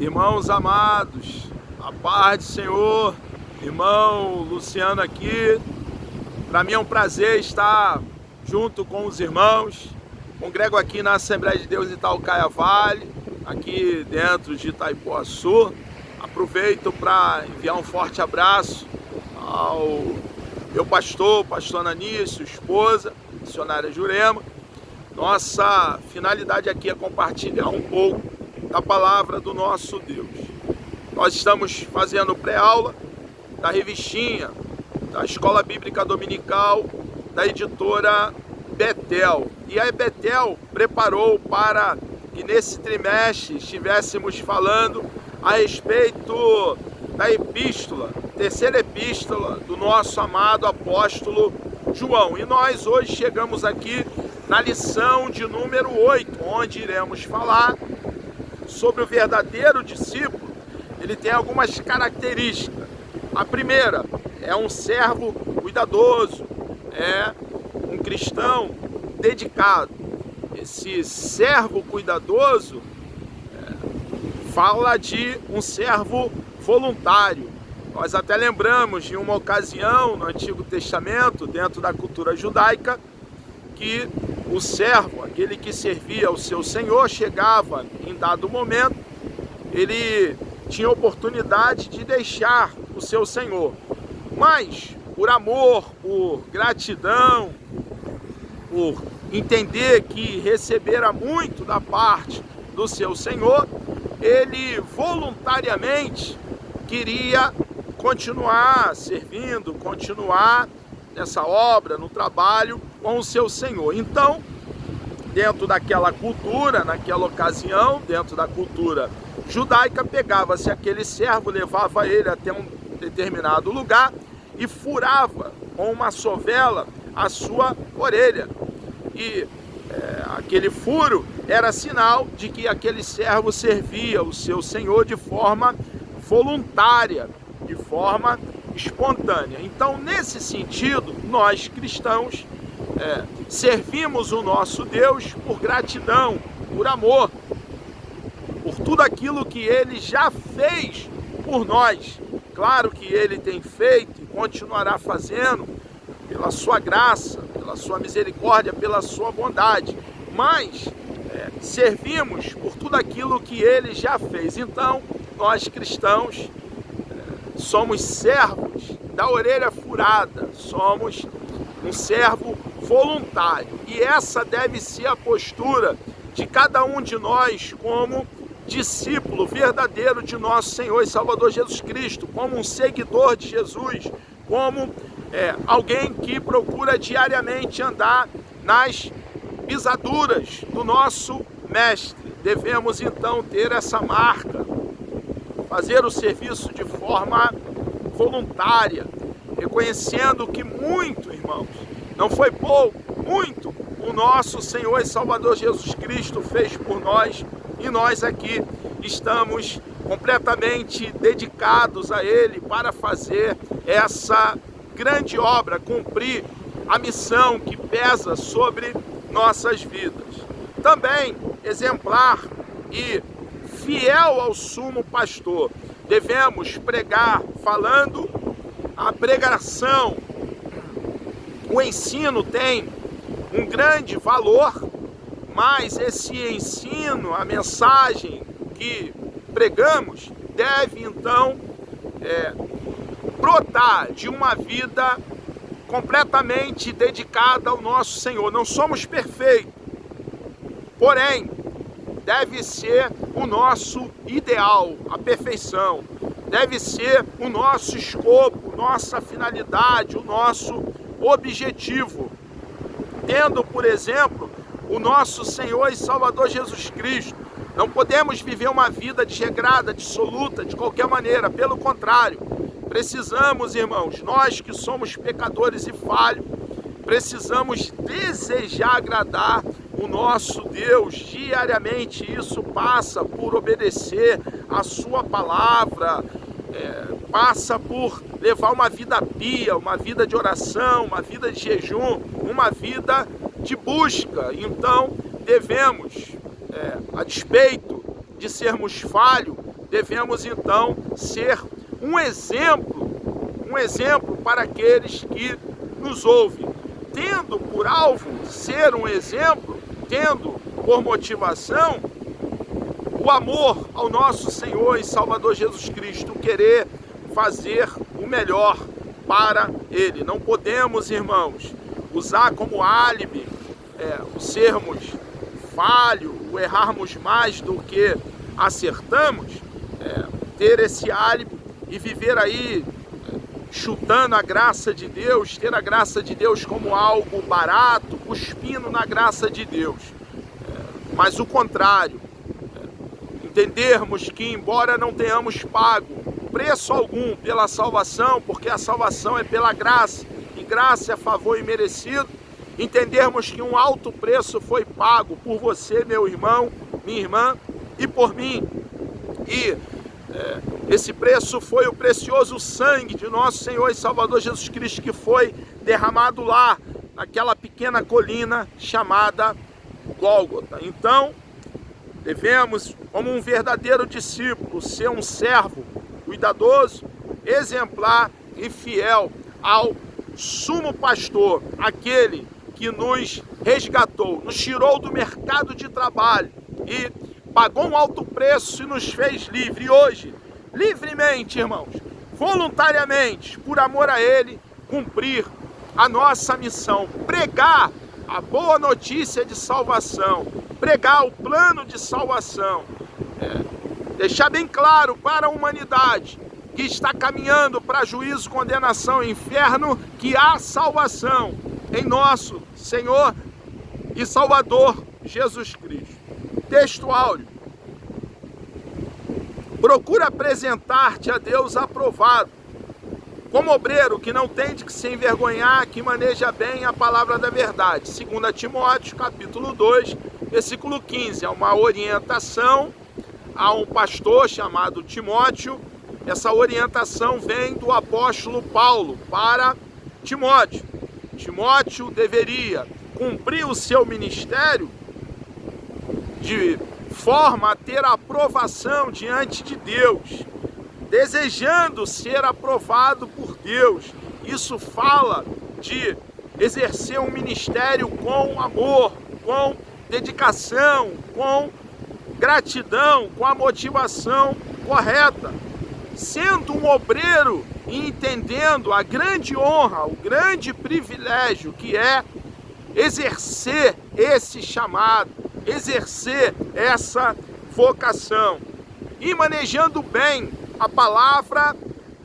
Irmãos amados, a paz do Senhor, irmão Luciano aqui. Para mim é um prazer estar junto com os irmãos. Congrego aqui na Assembleia de Deus Itaocaia Vale, aqui dentro de Itaipuaçu. Aproveito para enviar um forte abraço ao meu pastor Ananias, sua esposa, missionária Jurema. Nossa finalidade aqui é compartilhar um pouco da palavra do nosso Deus. Nós estamos fazendo pré-aula da revistinha da Escola Bíblica Dominical da editora Betel. E a Betel preparou para que nesse trimestre estivéssemos falando a respeito da epístola, terceira epístola do nosso amado apóstolo João. E nós hoje chegamos aqui na lição de número 8, onde iremos falar sobre o verdadeiro discípulo. Ele tem algumas características. A primeira é um servo cuidadoso, é um cristão dedicado. Esse servo cuidadoso fala de um servo voluntário. Nós até lembramos de uma ocasião no Antigo Testamento, dentro da cultura judaica, que o servo, aquele que servia ao seu senhor, chegava em dado momento, ele tinha oportunidade de deixar o seu senhor. Mas, por amor, por gratidão, por entender que recebera muito da parte do seu senhor, ele voluntariamente queria continuar servindo, continuar nessa obra, no trabalho com o seu senhor. Então, dentro daquela cultura, naquela ocasião, dentro da cultura judaica, pegava-se aquele servo, levava ele até um determinado lugar e furava com uma sovela a sua orelha. E aquele furo era sinal de que aquele servo servia o seu senhor de forma voluntária, de forma espontânea. Então, nesse sentido, nós cristãos servimos o nosso Deus por gratidão, por amor, por tudo aquilo que Ele já fez por nós. Claro que Ele tem feito e continuará fazendo pela sua graça, pela sua misericórdia, pela sua bondade, mas servimos por tudo aquilo que Ele já fez. Então, nós cristãos somos servos da orelha furada, somos um servo voluntário. E essa deve ser a postura de cada um de nós como discípulo verdadeiro de nosso Senhor e Salvador Jesus Cristo, como um seguidor de Jesus, como alguém que procura diariamente andar nas pisaduras do nosso Mestre. Devemos então ter essa marca, fazer o serviço de forma voluntária, reconhecendo que muito, irmãos, não foi pouco, muito o nosso Senhor e Salvador Jesus Cristo fez por nós, e nós aqui estamos completamente dedicados a Ele para fazer essa grande obra, cumprir a missão que pesa sobre nossas vidas. Também exemplar e fiel ao sumo pastor, devemos pregar falando. A pregação, o ensino tem um grande valor, mas esse ensino, a mensagem que pregamos, deve então brotar de uma vida completamente dedicada ao nosso Senhor. Não somos perfeitos, porém, deve ser o nosso ideal, a perfeição. Deve ser o nosso escopo, nossa finalidade, o nosso objetivo. Tendo, por exemplo, o nosso Senhor e Salvador Jesus Cristo. Não podemos viver uma vida desregrada, dissoluta, de qualquer maneira. Pelo contrário, precisamos, irmãos, nós que somos pecadores e falhos, precisamos desejar agradar o nosso Deus diariamente. Isso passa por obedecer a sua palavra, passa por levar uma vida pia, uma vida de oração, uma vida de jejum, uma vida de busca. Então devemos, a despeito de sermos falhos, devemos então ser um exemplo para aqueles que nos ouvem, tendo por alvo ser um exemplo, tendo por motivação o amor ao nosso Senhor e Salvador Jesus Cristo, querer fazer o melhor para Ele. Não podemos, irmãos, usar como álibi o sermos falho, o errarmos mais do que acertamos, ter esse álibi e viver aí chutando a graça de Deus, ter a graça de Deus como algo barato, cuspindo na graça de Deus. Mas o contrário, entendermos que embora não tenhamos pago preço algum pela salvação, porque a salvação é pela graça, e graça é favor imerecido, entendermos que um alto preço foi pago por você, meu irmão, minha irmã, e por mim, e esse preço foi o precioso sangue de nosso Senhor e Salvador Jesus Cristo, que foi derramado lá, naquela pequena colina chamada Gólgota. Então, devemos, como um verdadeiro discípulo, ser um servo cuidadoso, exemplar e fiel ao sumo pastor, aquele que nos resgatou, nos tirou do mercado de trabalho e pagou um alto preço e nos fez livre. E hoje, livremente, irmãos, voluntariamente, por amor a Ele, cumprir a nossa missão, pregar a boa notícia de salvação, pregar o plano de salvação, deixar bem claro para a humanidade que está caminhando para juízo, condenação e inferno, que há salvação em nosso Senhor e Salvador Jesus Cristo. Texto áureo. Procura apresentar-te a Deus aprovado, como obreiro que não tem de que se envergonhar, que maneja bem a palavra da verdade. 2 Timóteo, capítulo 2, versículo 15. É uma orientação a um pastor chamado Timóteo. Essa orientação vem do apóstolo Paulo para Timóteo. Timóteo deveria cumprir o seu ministério de forma a ter a aprovação diante de Deus, desejando ser aprovado por Deus. Isso fala de exercer um ministério com amor, com dedicação, com gratidão, com a motivação correta, sendo um obreiro e entendendo a grande honra, o grande privilégio que é exercer esse chamado, exercer essa vocação e manejando bem a palavra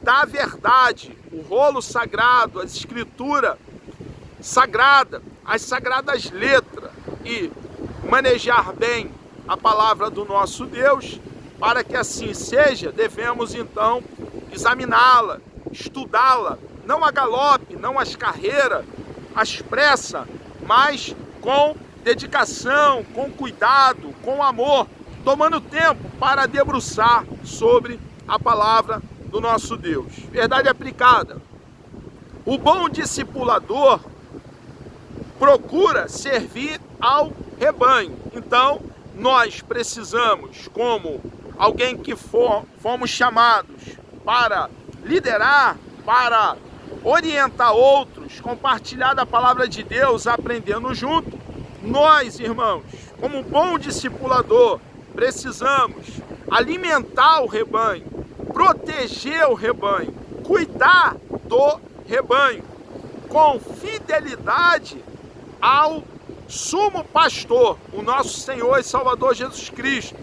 da verdade, o rolo sagrado, a escritura sagrada, as sagradas letras, e manejar bem a palavra do nosso Deus. Para que assim seja, devemos então examiná-la, estudá-la, não a galope, não às carreiras, às pressas, mas com dedicação, com cuidado, com amor, tomando tempo para debruçar sobre a palavra do nosso Deus. Verdade aplicada. O bom discipulador procura servir ao rebanho. Então, nós precisamos, como alguém que fomos chamados para liderar, para orientar outros, compartilhar da palavra de Deus, aprendendo junto, nós, irmãos, como bom discipulador, precisamos alimentar o rebanho, proteger o rebanho, cuidar do rebanho, com fidelidade ao sumo pastor, o nosso Senhor e Salvador Jesus Cristo.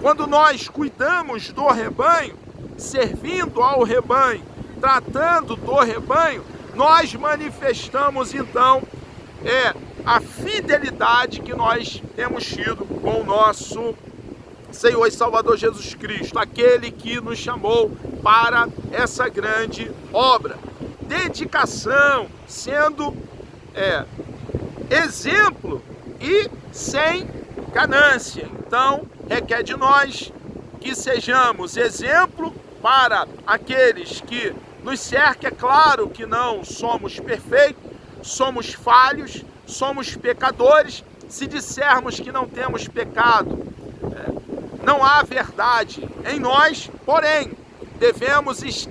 Quando nós cuidamos do rebanho, servindo ao rebanho, tratando do rebanho, nós manifestamos então a fidelidade que nós temos tido com o nosso Senhor e Salvador Jesus Cristo, aquele que nos chamou para essa grande obra. Dedicação, sendo exemplo e sem ganância. Então, requer de nós que sejamos exemplo para aqueles que nos cercam. É claro que não somos perfeitos, somos falhos, somos pecadores. Se dissermos que não temos pecado, não há verdade em nós, porém, devemos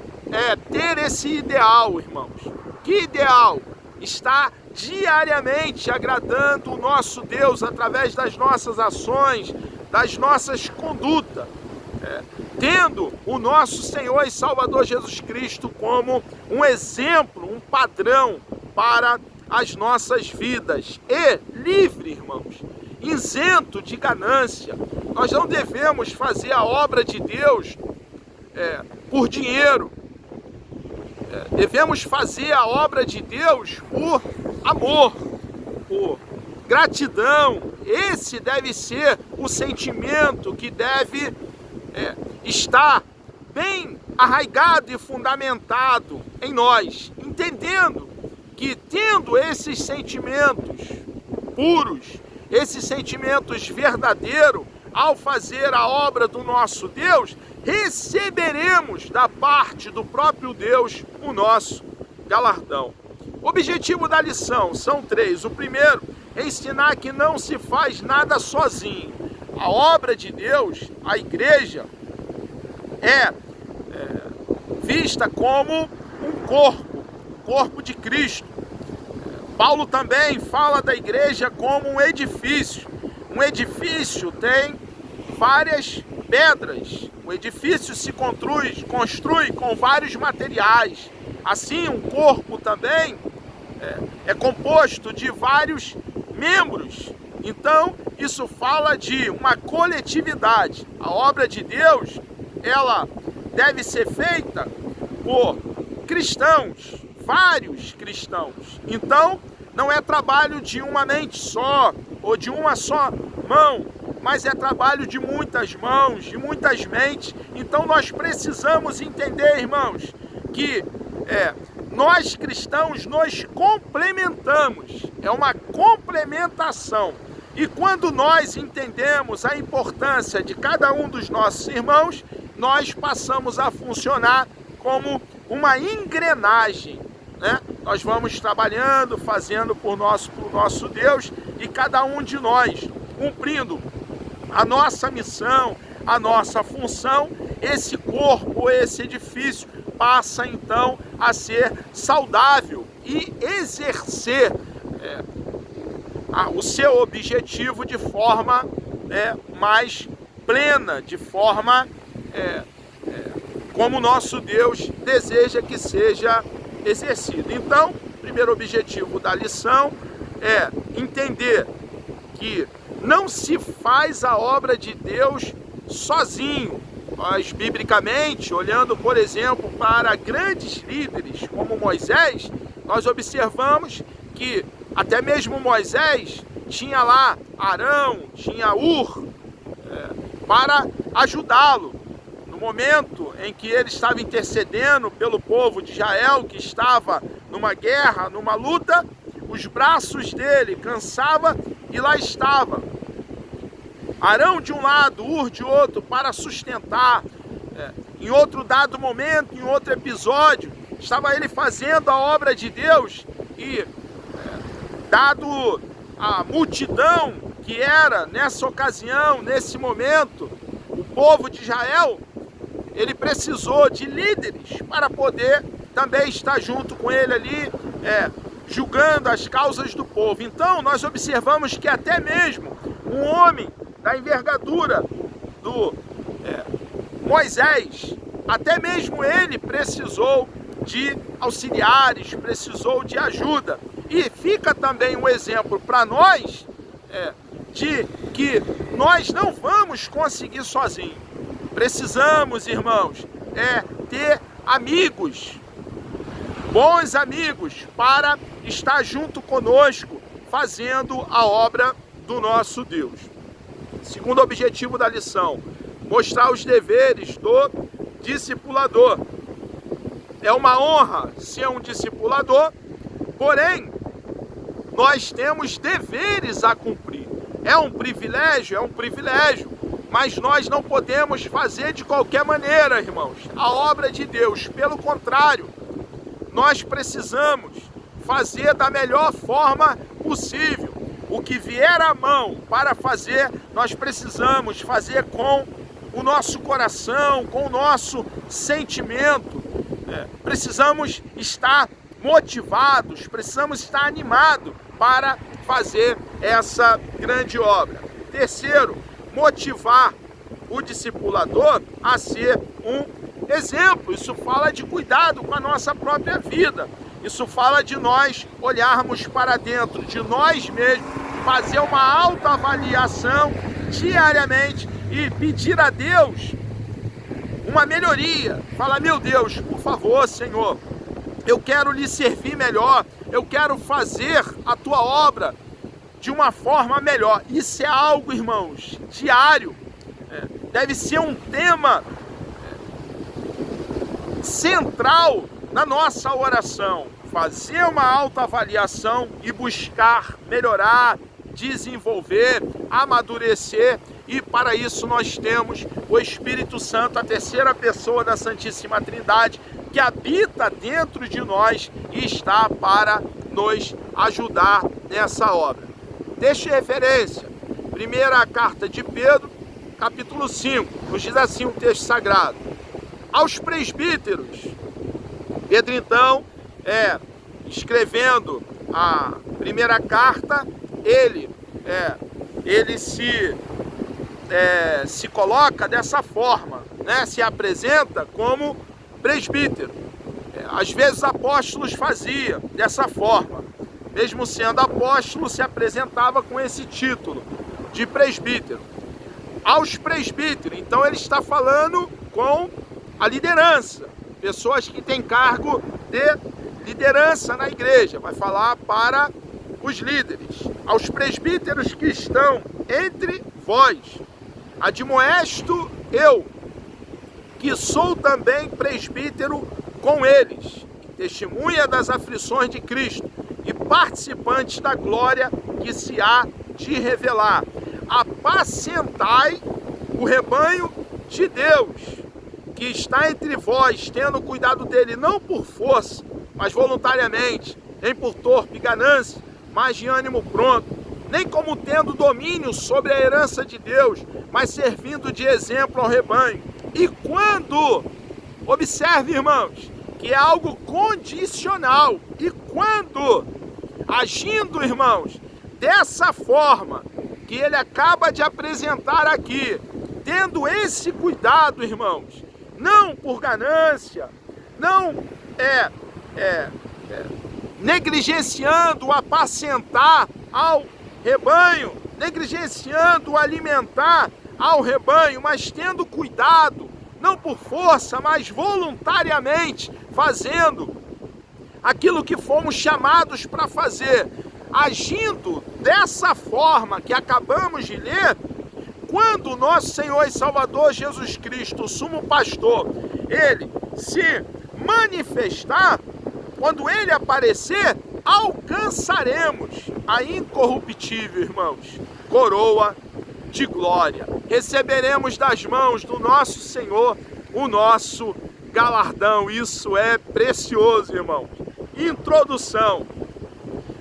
ter esse ideal, irmãos. Que ideal? Está diariamente agradando o nosso Deus através das nossas ações, das nossas condutas, tendo o nosso Senhor e Salvador Jesus Cristo como um exemplo, um padrão para as nossas vidas, e livre, irmãos, isento de ganância. Nós não devemos fazer a obra de Deus por dinheiro. Devemos fazer a obra de Deus por amor, por gratidão. Esse deve ser o sentimento que deve estar bem arraigado e fundamentado em nós, entendendo que, tendo esses sentimentos puros, esses sentimentos verdadeiros, ao fazer a obra do nosso Deus, receberemos da parte do próprio Deus o nosso galardão. O objetivo da lição são 3. O primeiro, ensinar que não se faz nada sozinho. A obra de Deus, a igreja, é vista como um corpo de Cristo. Paulo também fala da igreja como um edifício. Um edifício tem várias pedras. O edifício se constrói com vários materiais. Assim, um corpo também é composto de vários membros. Então, isso fala de uma coletividade. A obra de Deus, ela deve ser feita por cristãos, vários cristãos. Então, não é trabalho de uma mente só, ou de uma só mão, mas é trabalho de muitas mãos, de muitas mentes. Então nós precisamos entender, irmãos, que nós cristãos nos complementamos, é uma complementação. E quando nós entendemos a importância de cada um dos nossos irmãos, nós passamos a funcionar como uma engrenagem, né? Nós vamos trabalhando, fazendo por nosso Deus, e cada um de nós cumprindo a nossa missão, a nossa função. Esse corpo, esse edifício passa então a ser saudável e exercer o seu objetivo de forma mais plena, de forma como nosso Deus deseja que seja exercido. Então, o primeiro objetivo da lição é entender que não se faz a obra de Deus sozinho. Nós, biblicamente, olhando, por exemplo, para grandes líderes como Moisés, nós observamos que até mesmo Moisés tinha lá Arão, tinha Ur, para ajudá-lo. No momento em que ele estava intercedendo pelo povo de Israel, que estava numa guerra, numa luta, os braços dele cansavam e lá estava Arão de um lado, Ur de outro, para sustentar. Em outro dado momento, em outro episódio, estava ele fazendo a obra de Deus e, dado a multidão que era nessa ocasião, nesse momento, o povo de Israel, ele precisou de líderes para poder também estar junto com ele ali, julgando as causas do povo. Então, nós observamos que até mesmo um homem da envergadura do Moisés, até mesmo ele precisou de auxiliares, precisou de ajuda. E fica também um exemplo para nós de que nós não vamos conseguir sozinhos. Precisamos, irmãos, ter amigos, bons amigos, para estar junto conosco, fazendo a obra do nosso Deus. Segundo objetivo da lição, mostrar os deveres do discipulador. É uma honra ser um discipulador, porém, nós temos deveres a cumprir. É um privilégio, mas nós não podemos fazer de qualquer maneira, irmãos, a obra de Deus. Pelo contrário, nós precisamos fazer da melhor forma possível. O que vier à mão para fazer, nós precisamos fazer com o nosso coração, com o nosso sentimento. Precisamos estar motivados, precisamos estar animados para fazer essa grande obra. Terceiro, motivar o discipulador a ser um exemplo. Isso fala de cuidado com a nossa própria vida. Isso fala de nós olharmos para dentro de nós mesmos, fazer uma autoavaliação diariamente e pedir a Deus uma melhoria. Falar: meu Deus, por favor, Senhor, eu quero lhe servir melhor, eu quero fazer a tua obra de uma forma melhor. Isso é algo, irmãos, diário. Deve ser um tema central na nossa oração. Fazer uma autoavaliação e buscar melhorar, desenvolver, amadurecer. E para isso nós temos o Espírito Santo, a terceira pessoa da Santíssima Trindade, que habita dentro de nós e está para nos ajudar nessa obra. Deixe referência, primeira carta de Pedro, capítulo 5, nos diz assim o texto sagrado: aos presbíteros. Pedro, então, escrevendo a primeira carta, ele se coloca dessa forma, né? Se apresenta como presbítero. Às vezes os apóstolos faziam dessa forma, mesmo sendo apóstolo, se apresentava com esse título de presbítero. Aos presbíteros, então ele está falando com a liderança, pessoas que têm cargo de liderança na igreja, vai falar para os líderes. Aos presbíteros que estão entre vós, admoesto eu, que sou também presbítero com eles, testemunha das aflições de Cristo e participante da glória que se há de revelar. Apacentai o rebanho de Deus, que está entre vós, tendo cuidado dele, não por força, mas voluntariamente, nem por torpe ganância, mas de ânimo pronto, nem como tendo domínio sobre a herança de Deus, mas servindo de exemplo ao rebanho. E quando, observe, irmãos, que é algo condicional, e quando, agindo, irmãos, dessa forma que ele acaba de apresentar aqui, tendo esse cuidado, irmãos, não por ganância, não negligenciando o apacentar ao rebanho, negligenciando o alimentar ao rebanho, mas tendo cuidado, não por força, mas voluntariamente, fazendo aquilo que fomos chamados para fazer, agindo dessa forma que acabamos de ler. Quando o nosso Senhor e Salvador Jesus Cristo, o sumo pastor, ele se manifestar, quando ele aparecer, alcançaremos a incorruptível, irmãos, coroa de glória. Receberemos das mãos do nosso Senhor o nosso galardão. Isso é precioso, irmãos. Introdução.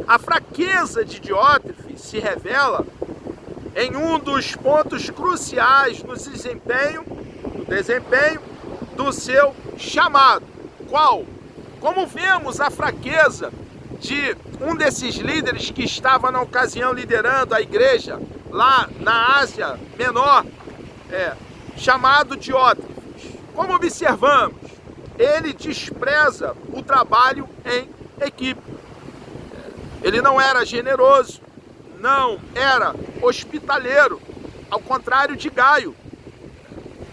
A fraqueza de Diótrefes se revela em um dos pontos cruciais no desempenho do seu chamado. Qual? Como vemos a fraqueza de um desses líderes que estava na ocasião liderando a igreja lá na Ásia Menor, chamado Diótrefes. Como observamos, ele despreza o trabalho em equipe. Ele não era generoso, não era hospitaleiro, ao contrário de Gaio.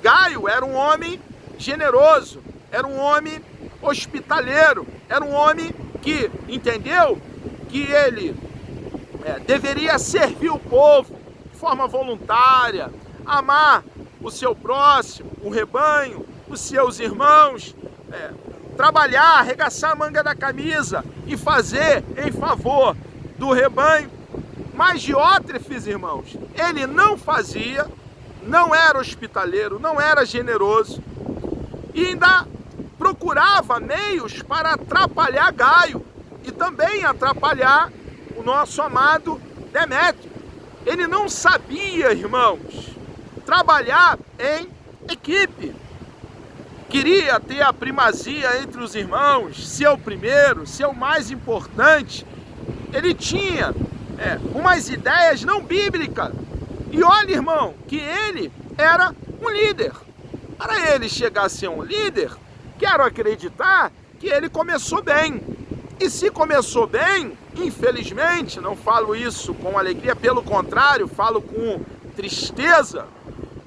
Gaio era um homem generoso, era um homem hospitaleiro, era um homem que entendeu que ele deveria servir o povo de forma voluntária, amar o seu próximo, o rebanho, os seus irmãos, trabalhar, arregaçar a manga da camisa e fazer em favor do rebanho. Mas Diótrefes, irmãos, ele não fazia, não era hospitaleiro, não era generoso e ainda procurava meios para atrapalhar Gaio e também atrapalhar o nosso amado Demétrio. Ele não sabia, irmãos, trabalhar em equipe. Queria ter a primazia entre os irmãos, ser o primeiro, ser o mais importante. Ele tinha umas ideias não bíblicas. E olha, irmão, que ele era um líder. Para ele chegar a ser um líder, quero acreditar que ele começou bem. E se começou bem, infelizmente, não falo isso com alegria, pelo contrário, falo com tristeza,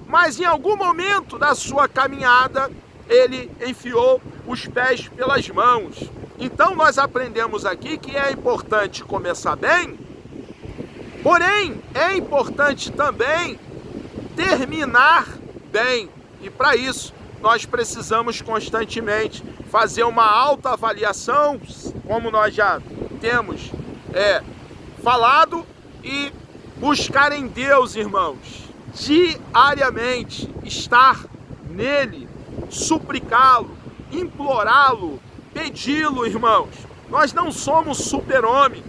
mas em algum momento da sua caminhada, ele enfiou os pés pelas mãos. Então nós aprendemos aqui que é importante começar bem, porém é importante também terminar bem. E para isso nós precisamos constantemente fazer uma autoavaliação, como nós já temos falado, e buscar em Deus, irmãos, diariamente estar nele, suplicá-lo, implorá-lo, pedi-lo, irmãos. Nós não somos super-homem,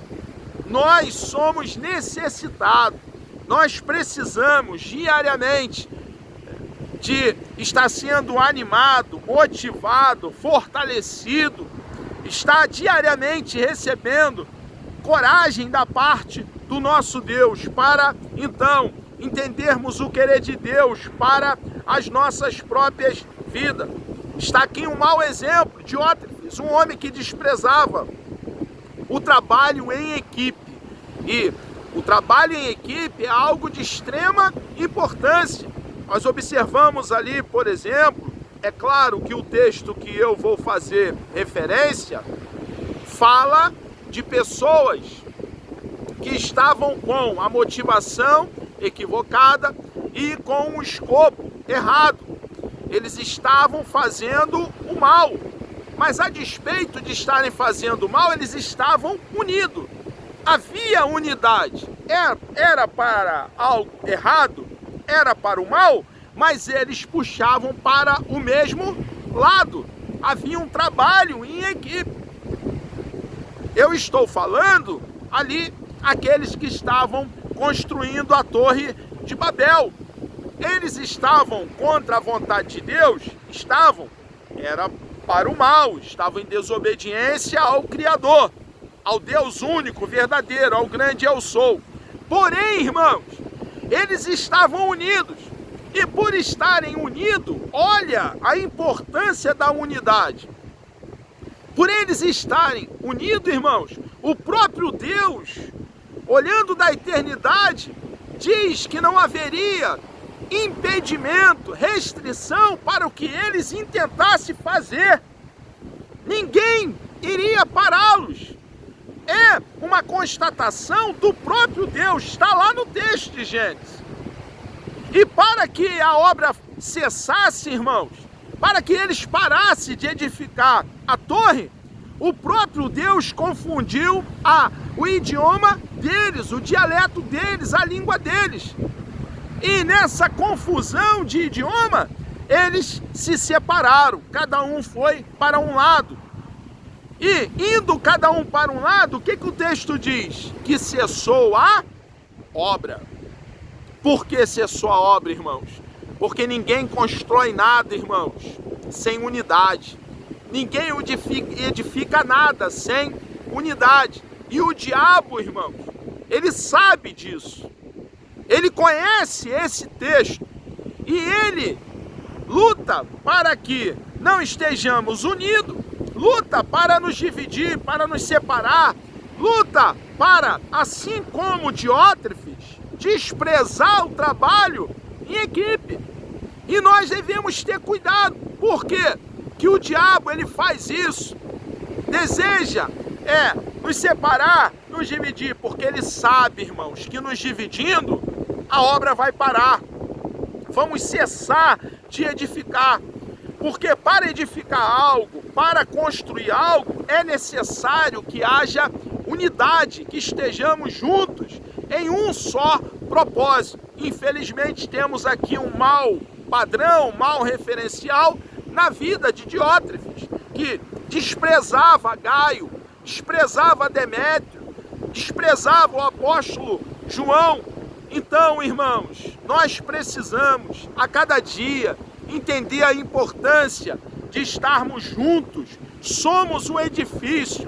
nós somos necessitados, nós precisamos diariamente de estar sendo animado, motivado, fortalecido, estar diariamente recebendo coragem da parte do nosso Deus, para então entendermos o querer de Deus para as nossas próprias vidas. Está aqui um mau exemplo de Diótrefes, um homem que desprezava o trabalho em equipe. E o trabalho em equipe é algo de extrema importância. Nós observamos ali, por exemplo, é claro que o texto que eu vou fazer referência fala de pessoas que estavam com a motivação equivocada e com o escopo errado. Eles estavam fazendo o mal, mas a despeito de estarem fazendo o mal, eles estavam unidos. Havia unidade. Era para algo errado, era para o mal, mas eles puxavam para o mesmo lado. Havia um trabalho em equipe. Eu estou falando ali aqueles que estavam construindo a Torre de Babel. Eles estavam contra a vontade de Deus? Estavam. Era para o mal, estavam em desobediência ao Criador, ao Deus único, verdadeiro, ao grande eu sou. Porém, irmãos, eles estavam unidos. E por estarem unidos, olha a importância da unidade. Por eles estarem unidos, irmãos, o próprio Deus, olhando da eternidade, diz que não haveria impedimento, restrição para o que eles intentassem fazer. Ninguém iria pará-los. É uma constatação do próprio Deus, está lá no texto de Gênesis. E para que a obra cessasse, irmãos, para que eles parassem de edificar a torre, o próprio Deus confundiu o idioma deles, o dialeto deles, a língua deles. E nessa confusão de idioma, eles se separaram, cada um foi para um lado. E indo cada um para um lado, o que o texto diz? Que cessou a obra. Por que cessou a obra, irmãos? Porque ninguém constrói nada, irmãos, sem unidade. Ninguém edifica nada sem unidade. E o diabo, irmãos, ele sabe disso. Ele conhece esse texto. E ele luta para que não estejamos unidos. Luta para nos dividir, para nos separar. Luta para, assim como Diótrefes, desprezar o trabalho em equipe. E nós devemos ter cuidado. Por quê? Que o diabo, ele faz isso. Deseja nos separar, nos dividir, porque ele sabe, irmãos, que nos dividindo, a obra vai parar. Vamos cessar de edificar. Porque para edificar algo, para construir algo, é necessário que haja unidade, que estejamos juntos em um só propósito. Infelizmente temos aqui um mau padrão, um mau referencial na vida de Diótrefes, que desprezava Gaio, desprezava Demétrio, desprezava o apóstolo João. Então, irmãos, nós precisamos a cada dia entender a importância de estarmos juntos. Somos o edifício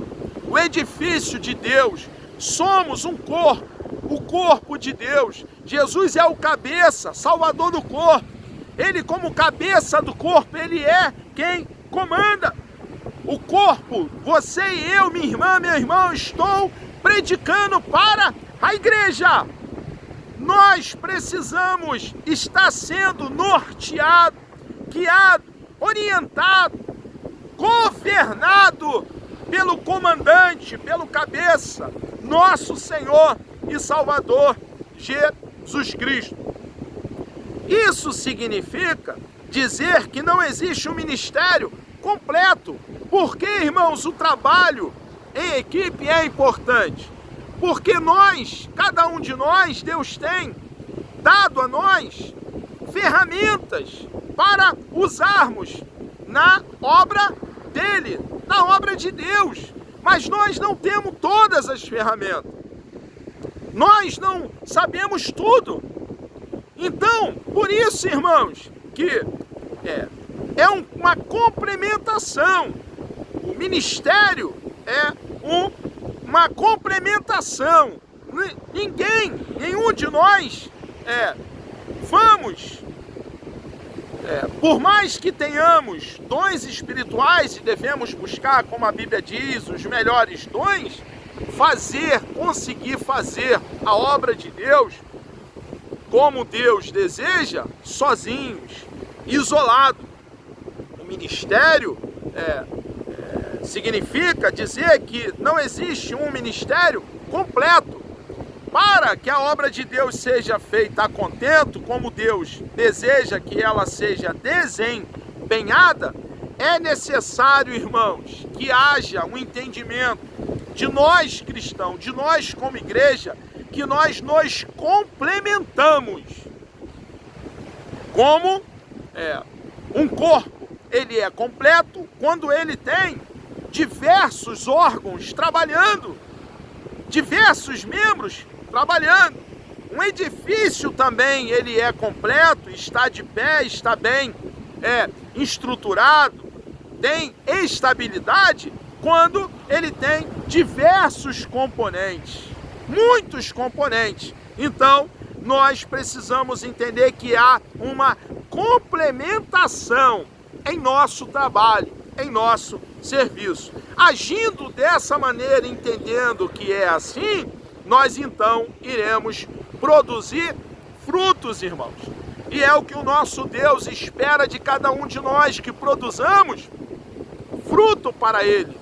de Deus. Somos um corpo, o corpo de Deus. Jesus é o cabeça, salvador do corpo. Ele, como cabeça do corpo, ele é quem comanda o corpo. Você e eu, minha irmã, meu irmão, estou predicando para a igreja. Nós precisamos estar sendo norteado, guiado, orientado, governado pelo comandante, pelo cabeça, nosso Senhor e Salvador Jesus Cristo. Isso significa dizer que não existe um ministério completo. Porque, irmãos, o trabalho em equipe é importante. Porque nós, cada um de nós, Deus tem dado a nós ferramentas para usarmos na obra dele, na obra de Deus. Mas nós não temos todas as ferramentas. Nós não sabemos tudo. Então, por isso, irmãos, que é uma complementação. O ministério é uma complementação. Nenhum de nós por mais que tenhamos dons espirituais e devemos buscar, como a Bíblia diz, os melhores dons, conseguir fazer a obra de Deus como Deus deseja, sozinhos, isolado. O ministério significa dizer que não existe um ministério completo. Para que a obra de Deus seja feita a contento, como Deus deseja que ela seja desempenhada, é necessário, irmãos, que haja um entendimento de nós cristãos, de nós como igreja, que nós nos complementamos como um corpo. Ele é completo quando ele tem diversos órgãos trabalhando, diversos membros trabalhando. Um edifício também, ele é completo, está de pé, está bem estruturado, tem estabilidade quando ele tem diversos componentes, muitos componentes. Então, nós precisamos entender que há uma complementação em nosso trabalho, em nosso serviço. Agindo dessa maneira, entendendo que é assim, nós então iremos produzir frutos, irmãos. E é o que o nosso Deus espera de cada um de nós, que produzamos fruto para Ele.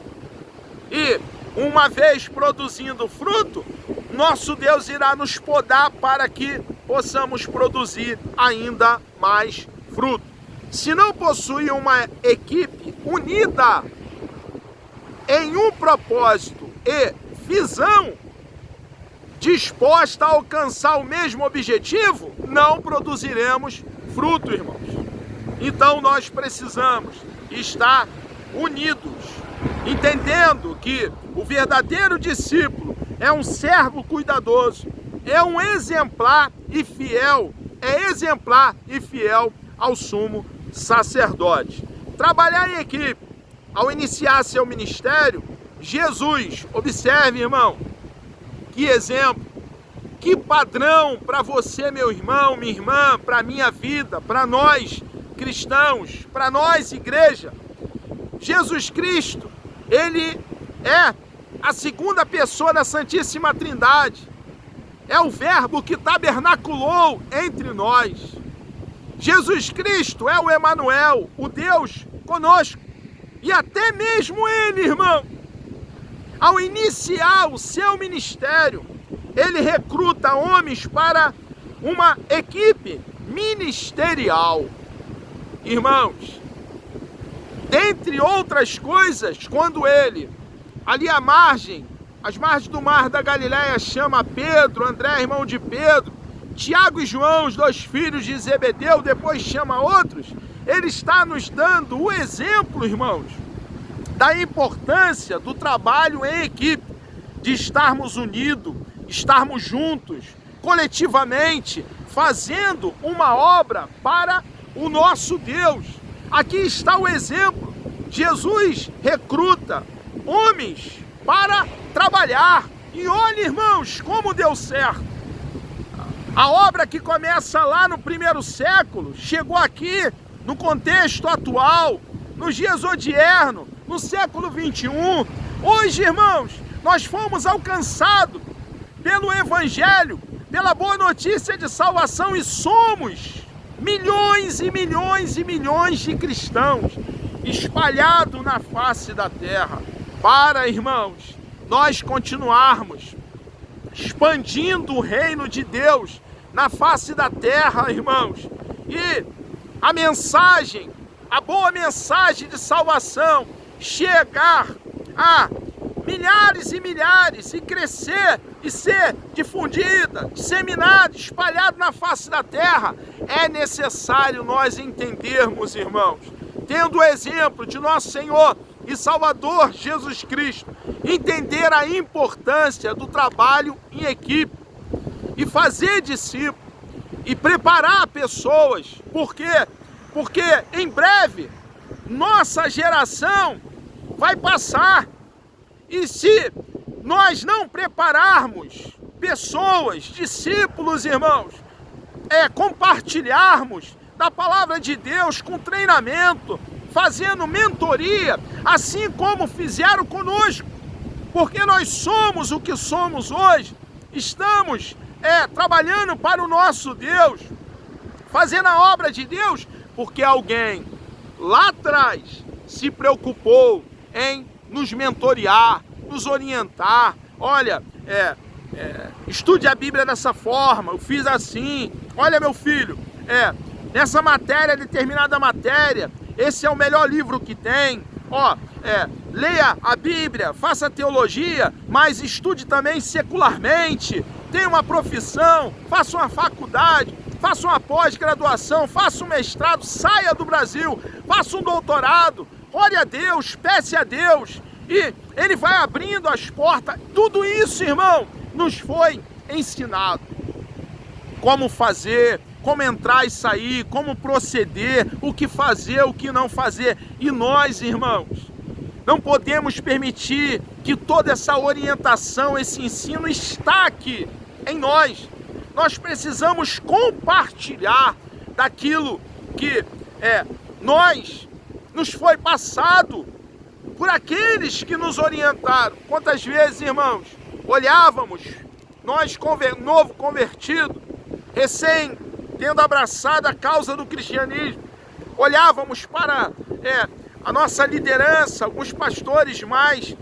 E uma vez produzindo fruto, nosso Deus irá nos podar para que possamos produzir ainda mais fruto. Se não possui uma equipe unida em um propósito e visão, disposta a alcançar o mesmo objetivo, não produziremos fruto, irmãos. Então nós precisamos estar unidos, entendendo que o verdadeiro discípulo é um servo cuidadoso, é um exemplar e fiel, ao sumo sacerdote. Trabalhar em equipe, ao iniciar seu ministério, Jesus, observe, irmão, que exemplo, que padrão para você, meu irmão, minha irmã, para a minha vida, para nós cristãos, para nós igreja. Jesus Cristo, ele é a segunda pessoa da Santíssima Trindade. É o Verbo que tabernaculou entre nós. Jesus Cristo é o Emanuel, o Deus conosco. E até mesmo ele, irmão, ao iniciar o seu ministério, ele recruta homens para uma equipe ministerial. Irmãos, dentre outras coisas, quando ele, ali à margem, às margens do mar da Galileia, chama Pedro, André, irmão de Pedro, Tiago e João, os dois filhos de Zebedeu, depois chama outros, ele está nos dando o exemplo, irmãos, da importância do trabalho em equipe, de estarmos unidos, estarmos juntos, coletivamente, fazendo uma obra para o nosso Deus. Aqui está o exemplo. Jesus recruta homens para trabalhar. E olha, irmãos, como deu certo. A obra que começa lá no primeiro século, chegou aqui no contexto atual, nos dias odiernos, no século 21. Hoje, irmãos, nós fomos alcançados pelo Evangelho, pela boa notícia de salvação, e somos milhões e milhões e milhões de cristãos espalhados na face da terra, para, irmãos, nós continuarmos expandindo o reino de Deus na face da terra, irmãos, e a mensagem, a boa mensagem de salvação chegar a milhares e milhares, e crescer e ser difundida, disseminada, espalhada na face da terra. É necessário nós entendermos, irmãos, tendo o exemplo de nosso Senhor e Salvador Jesus Cristo, entender a importância do trabalho em equipe e fazer discípulos e preparar pessoas. Por quê? Porque em breve nossa geração vai passar, e se nós não prepararmos pessoas, discípulos, irmãos, compartilharmos da palavra de Deus com treinamento, fazendo mentoria, assim como fizeram conosco, porque nós somos o que somos hoje, estamos trabalhando para o nosso Deus, fazendo a obra de Deus, porque alguém lá atrás se preocupou em nos mentorear, nos orientar. Olha, estude a Bíblia dessa forma, eu fiz assim. Olha, meu filho, nessa matéria, determinada matéria, esse é o melhor livro que tem. Leia a Bíblia, faça teologia, mas estude também secularmente, tenha uma profissão, faça uma faculdade, faça uma pós-graduação, faça um mestrado, saia do Brasil, faça um doutorado, ore a Deus, peça a Deus, e Ele vai abrindo as portas. Tudo isso, irmão, nos foi ensinado. Como fazer, como entrar e sair, como proceder, o que fazer, o que não fazer. E nós, irmãos, não podemos permitir que toda essa orientação, esse ensino está aqui em nós. Nós precisamos compartilhar daquilo que nos foi passado por aqueles que nos orientaram. Quantas vezes, irmãos, olhávamos, nós novo convertido, recém tendo abraçado a causa do cristianismo, olhávamos para a nossa liderança, alguns pastores mais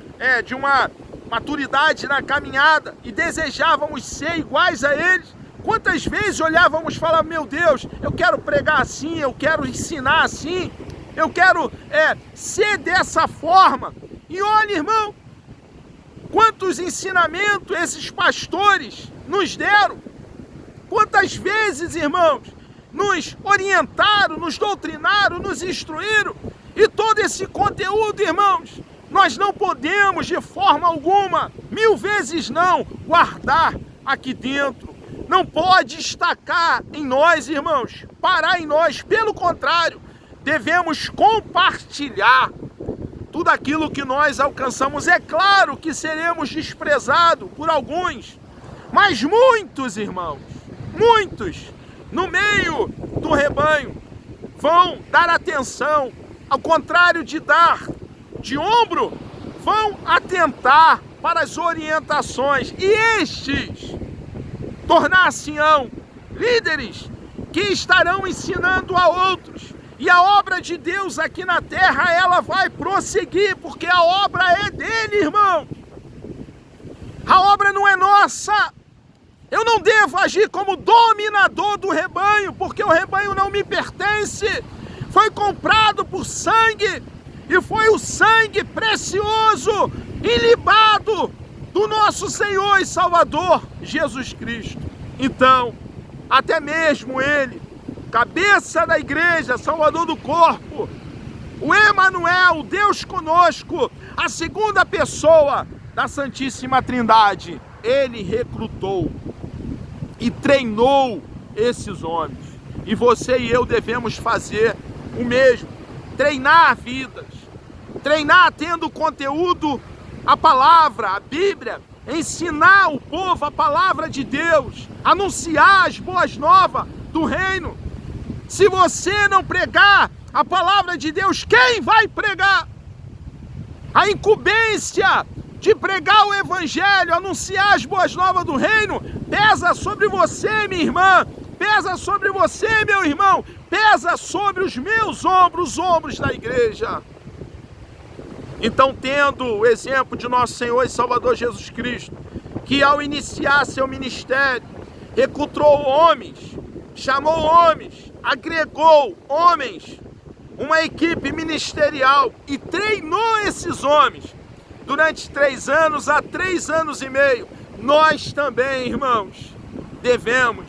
de uma maturidade na caminhada, e desejávamos ser iguais a eles. Quantas vezes olhávamos e falávamos: meu Deus, eu quero pregar assim, eu quero ensinar assim, eu quero ser dessa forma. E olha, irmão, quantos ensinamentos esses pastores nos deram. Quantas vezes, irmãos, nos orientaram, nos doutrinaram, nos instruíram. E todo esse conteúdo, irmãos, nós não podemos de forma alguma, 1000 vezes não, guardar aqui dentro. Não pode estacar em nós, irmãos, parar em nós. Pelo contrário, devemos compartilhar tudo aquilo que nós alcançamos. É claro que seremos desprezados por alguns, mas muitos, irmãos, muitos no meio do rebanho vão dar atenção, ao contrário de dar de ombro, vão atentar para as orientações, e estes tornar-se-ão líderes que estarão ensinando a outros. E a obra de Deus aqui na terra, ela vai prosseguir, porque a obra é dele, irmão. A obra não é nossa. Eu não devo agir como dominador do rebanho, porque o rebanho não me pertence. Foi comprado por sangue, e foi o sangue precioso, ilibado, do nosso Senhor e Salvador Jesus Cristo. Então, até mesmo Ele, cabeça da igreja, Salvador do corpo, o Emanuel, o Deus conosco, a segunda pessoa da Santíssima Trindade, Ele recrutou e treinou esses homens. e você e eu devemos fazer o mesmo. Treinar vidas, treinar tendo conteúdo, a palavra, a Bíblia, ensinar o povo a palavra de Deus, anunciar as boas novas do reino. Se você não pregar a palavra de Deus, quem vai pregar? A incumbência de pregar o evangelho, anunciar as boas novas do reino, pesa sobre você, minha irmã, pesa sobre você, meu irmão, pesa sobre os meus ombros, os ombros da igreja. Então, tendo o exemplo de nosso Senhor e Salvador Jesus Cristo, que ao iniciar seu ministério, recrutou homens, chamou homens, agregou homens, uma equipe ministerial e treinou esses homens durante 3 anos a 3 anos e meio. Nós também, irmãos, devemos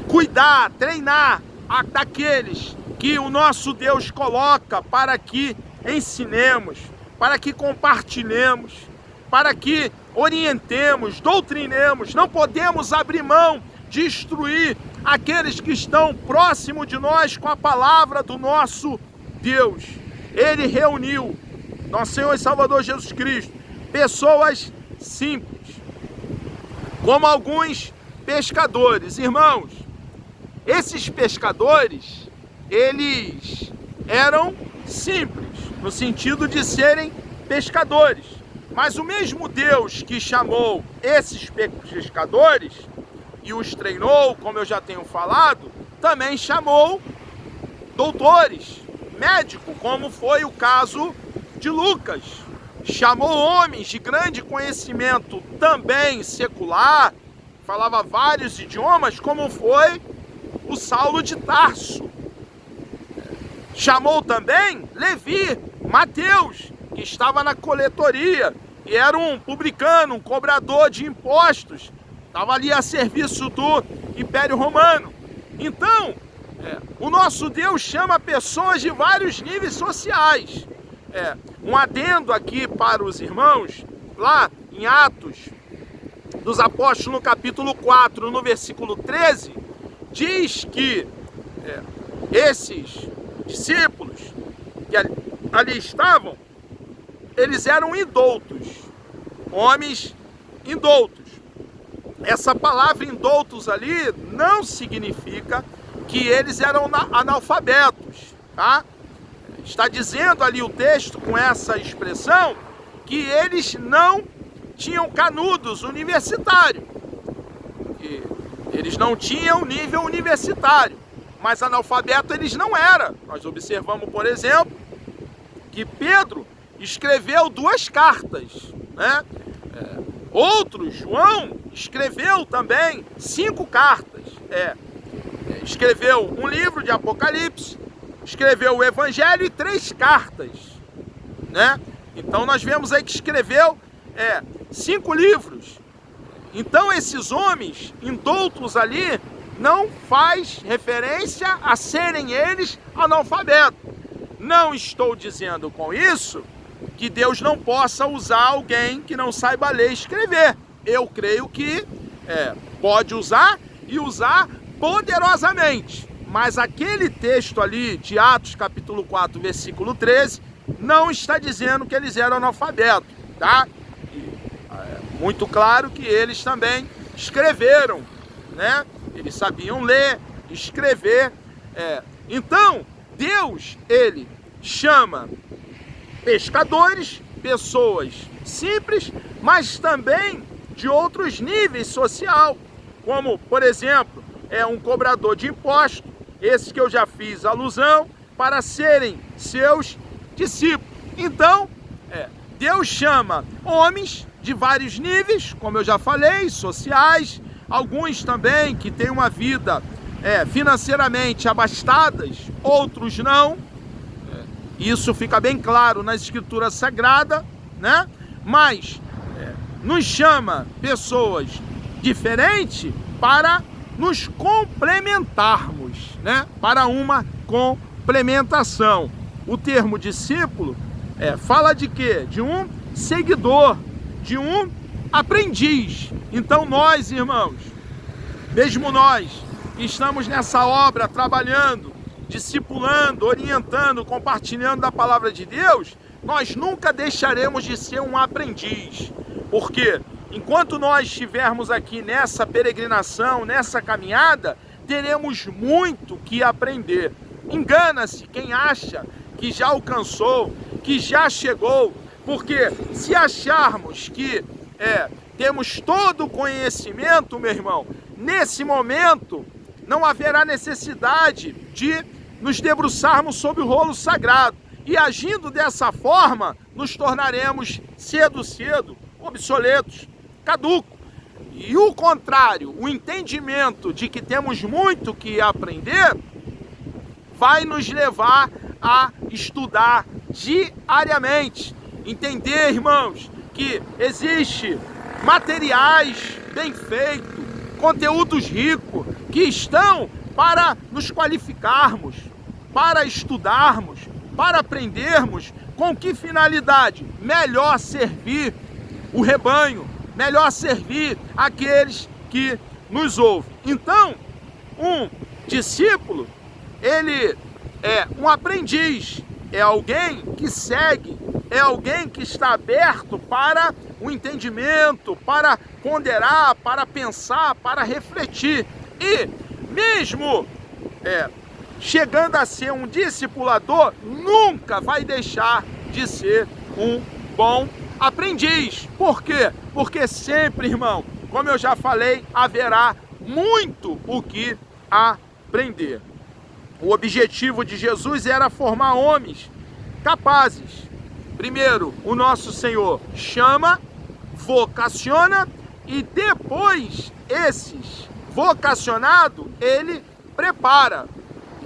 cuidar, treinar daqueles que o nosso Deus coloca para que ensinemos, para que compartilhemos, para que orientemos, doutrinemos. Não podemos abrir mão de instruir aqueles que estão próximo de nós com a palavra do nosso Deus. Ele reuniu, nosso Senhor e Salvador Jesus Cristo, pessoas simples, como alguns pescadores. Irmãos, esses pescadores, eles eram simples, no sentido de serem pescadores. Mas o mesmo Deus que chamou esses pescadores e os treinou, como eu já tenho falado, também chamou doutores, médicos, como foi o caso de Lucas. Chamou homens de grande conhecimento também secular, falava vários idiomas, como foi o Saulo de Tarso. Chamou também Levi, Mateus, que estava na coletoria, e era um publicano, um cobrador de impostos, estava ali a serviço do Império Romano. Então, o nosso Deus chama pessoas de vários níveis sociais. Um adendo aqui para os irmãos, lá em Atos dos Apóstolos, no capítulo 4, no versículo 13, diz que esses discípulos que ali estavam, eles eram indoutos, homens indoutos. Essa palavra indoutos ali não significa que eles eram analfabetos, tá? Está dizendo ali o texto com essa expressão que eles não tinham canudos universitários, que eles não tinham nível universitário, mas analfabeto eles não eram. Nós observamos, por exemplo, que Pedro escreveu 2 cartas, né? João escreveu também 5 cartas. Escreveu um livro de Apocalipse, escreveu o Evangelho e 3 cartas, né? Então nós vemos aí que escreveu 5 livros. Então esses homens indoutos ali não faz referência a serem eles analfabetos. Não estou dizendo com isso que Deus não possa usar alguém que não saiba ler e escrever. Eu creio que pode usar e usar poderosamente. Mas aquele texto ali de Atos capítulo 4, versículo 13, não está dizendo que eles eram analfabetos, tá? Muito claro que eles também escreveram, né? Eles sabiam ler, escrever. Então, Deus, ele chama pescadores, pessoas simples, mas também de outros níveis social, como, por exemplo, um cobrador de impostos, esse que eu já fiz alusão, para serem seus discípulos. Então, Deus chama homens de vários níveis, como eu já falei, sociais, alguns também que têm uma vida financeiramente abastadas, outros não. Isso fica bem claro nas Escrituras Sagradas, né? Mas nos chama pessoas diferentes para nos complementarmos, né? Para uma complementação. O termo discípulo fala de quê? De um seguidor, de um aprendiz. Então nós, irmãos, mesmo nós que estamos nessa obra, trabalhando, discipulando, orientando, compartilhando da palavra de Deus, nós nunca deixaremos de ser um aprendiz. Porque enquanto nós estivermos aqui nessa peregrinação, nessa caminhada, teremos muito que aprender. Engana-se quem acha que já alcançou, que já chegou, porque se acharmos que temos todo o conhecimento, meu irmão, nesse momento não haverá necessidade de nos debruçarmos sobre o rolo sagrado. E agindo dessa forma, nos tornaremos cedo obsoletos, caducos. E o contrário, o entendimento de que temos muito que aprender, vai nos levar a estudar diariamente. Entender, irmãos, que existe materiais bem feitos, conteúdos ricos, que estão para nos qualificarmos, para estudarmos, para aprendermos. Com que finalidade? Melhor servir o rebanho, melhor servir aqueles que nos ouvem. Então, um discípulo, ele é um aprendiz, é alguém que segue, é alguém que está aberto para o entendimento, para ponderar, para pensar, para refletir. E mesmo chegando a ser um discipulador, nunca vai deixar de ser um bom aprendiz. Por quê? Porque sempre, irmão, como eu já falei, haverá muito o que aprender. O objetivo de Jesus era formar homens capazes. Primeiro, o nosso Senhor chama, vocaciona, e depois esses vocacionados, ele prepara.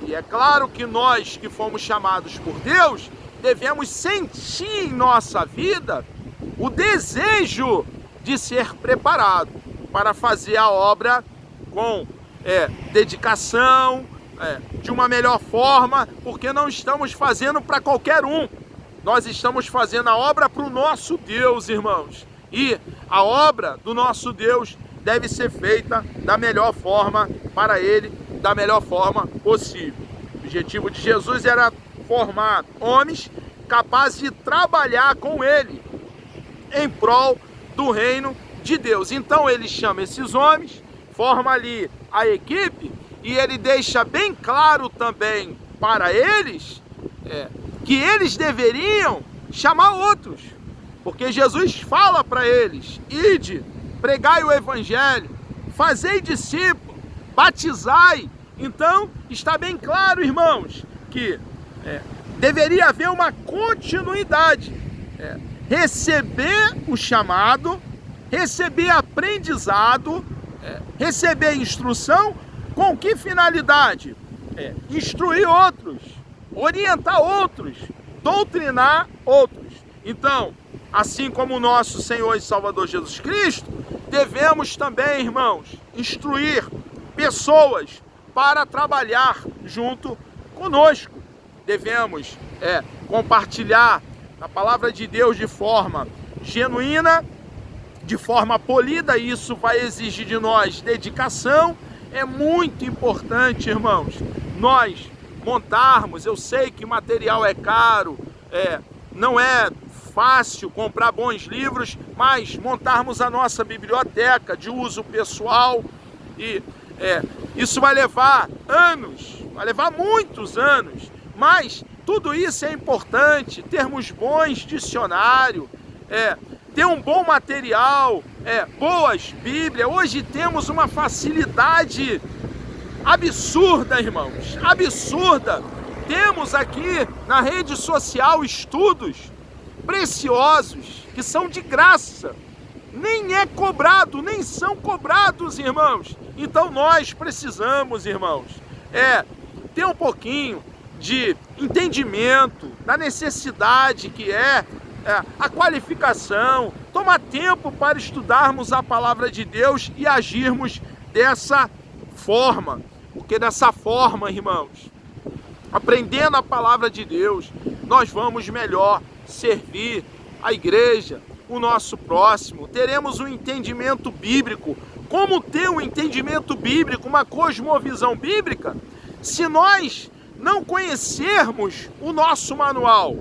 E é claro que nós que fomos chamados por Deus, devemos sentir em nossa vida o desejo de ser preparado para fazer a obra com dedicação, de uma melhor forma, porque não estamos fazendo para qualquer um. Nós estamos fazendo a obra para o nosso Deus, irmãos. E a obra do nosso Deus deve ser feita da melhor forma para Ele, da melhor forma possível. O objetivo de Jesus era formar homens capazes de trabalhar com Ele em prol do reino de Deus. Então ele chama esses homens, forma ali a equipe, e ele deixa bem claro também para eles que eles deveriam chamar outros, porque Jesus fala para eles: ide, pregai o evangelho, fazei discípulos, batizai. Então está bem claro, irmãos, que deveria haver uma continuidade, receber o chamado, receber aprendizado, receber instrução. Com que finalidade? Instruir outros, orientar outros, doutrinar outros. Então, assim como o nosso Senhor e Salvador Jesus Cristo, devemos também, irmãos, instruir pessoas para trabalhar junto conosco. Devemos compartilhar a palavra de Deus de forma genuína, de forma polida. Isso vai exigir de nós dedicação. É muito importante, irmãos, nós montarmos. Eu sei que material é caro, não é fácil comprar bons livros, mas montarmos a nossa biblioteca de uso pessoal, e isso vai levar anos, vai levar muitos anos, mas tudo isso é importante. Termos bons dicionários, ter um bom material, boas Bíblias. Hoje temos uma facilidade absurda, irmãos, absurda. Temos aqui na rede social estudos preciosos que são de graça, nem é cobrado, nem são cobrados, irmãos. Então nós precisamos, irmãos, ter um pouquinho de entendimento da necessidade que a qualificação, tomar tempo para estudarmos a palavra de Deus e agirmos dessa forma, porque dessa forma, irmãos, aprendendo a palavra de Deus, nós vamos melhor servir a igreja, o nosso próximo, teremos um entendimento bíblico como ter um entendimento bíblico, uma cosmovisão bíblica, se nós não conhecermos o nosso manual,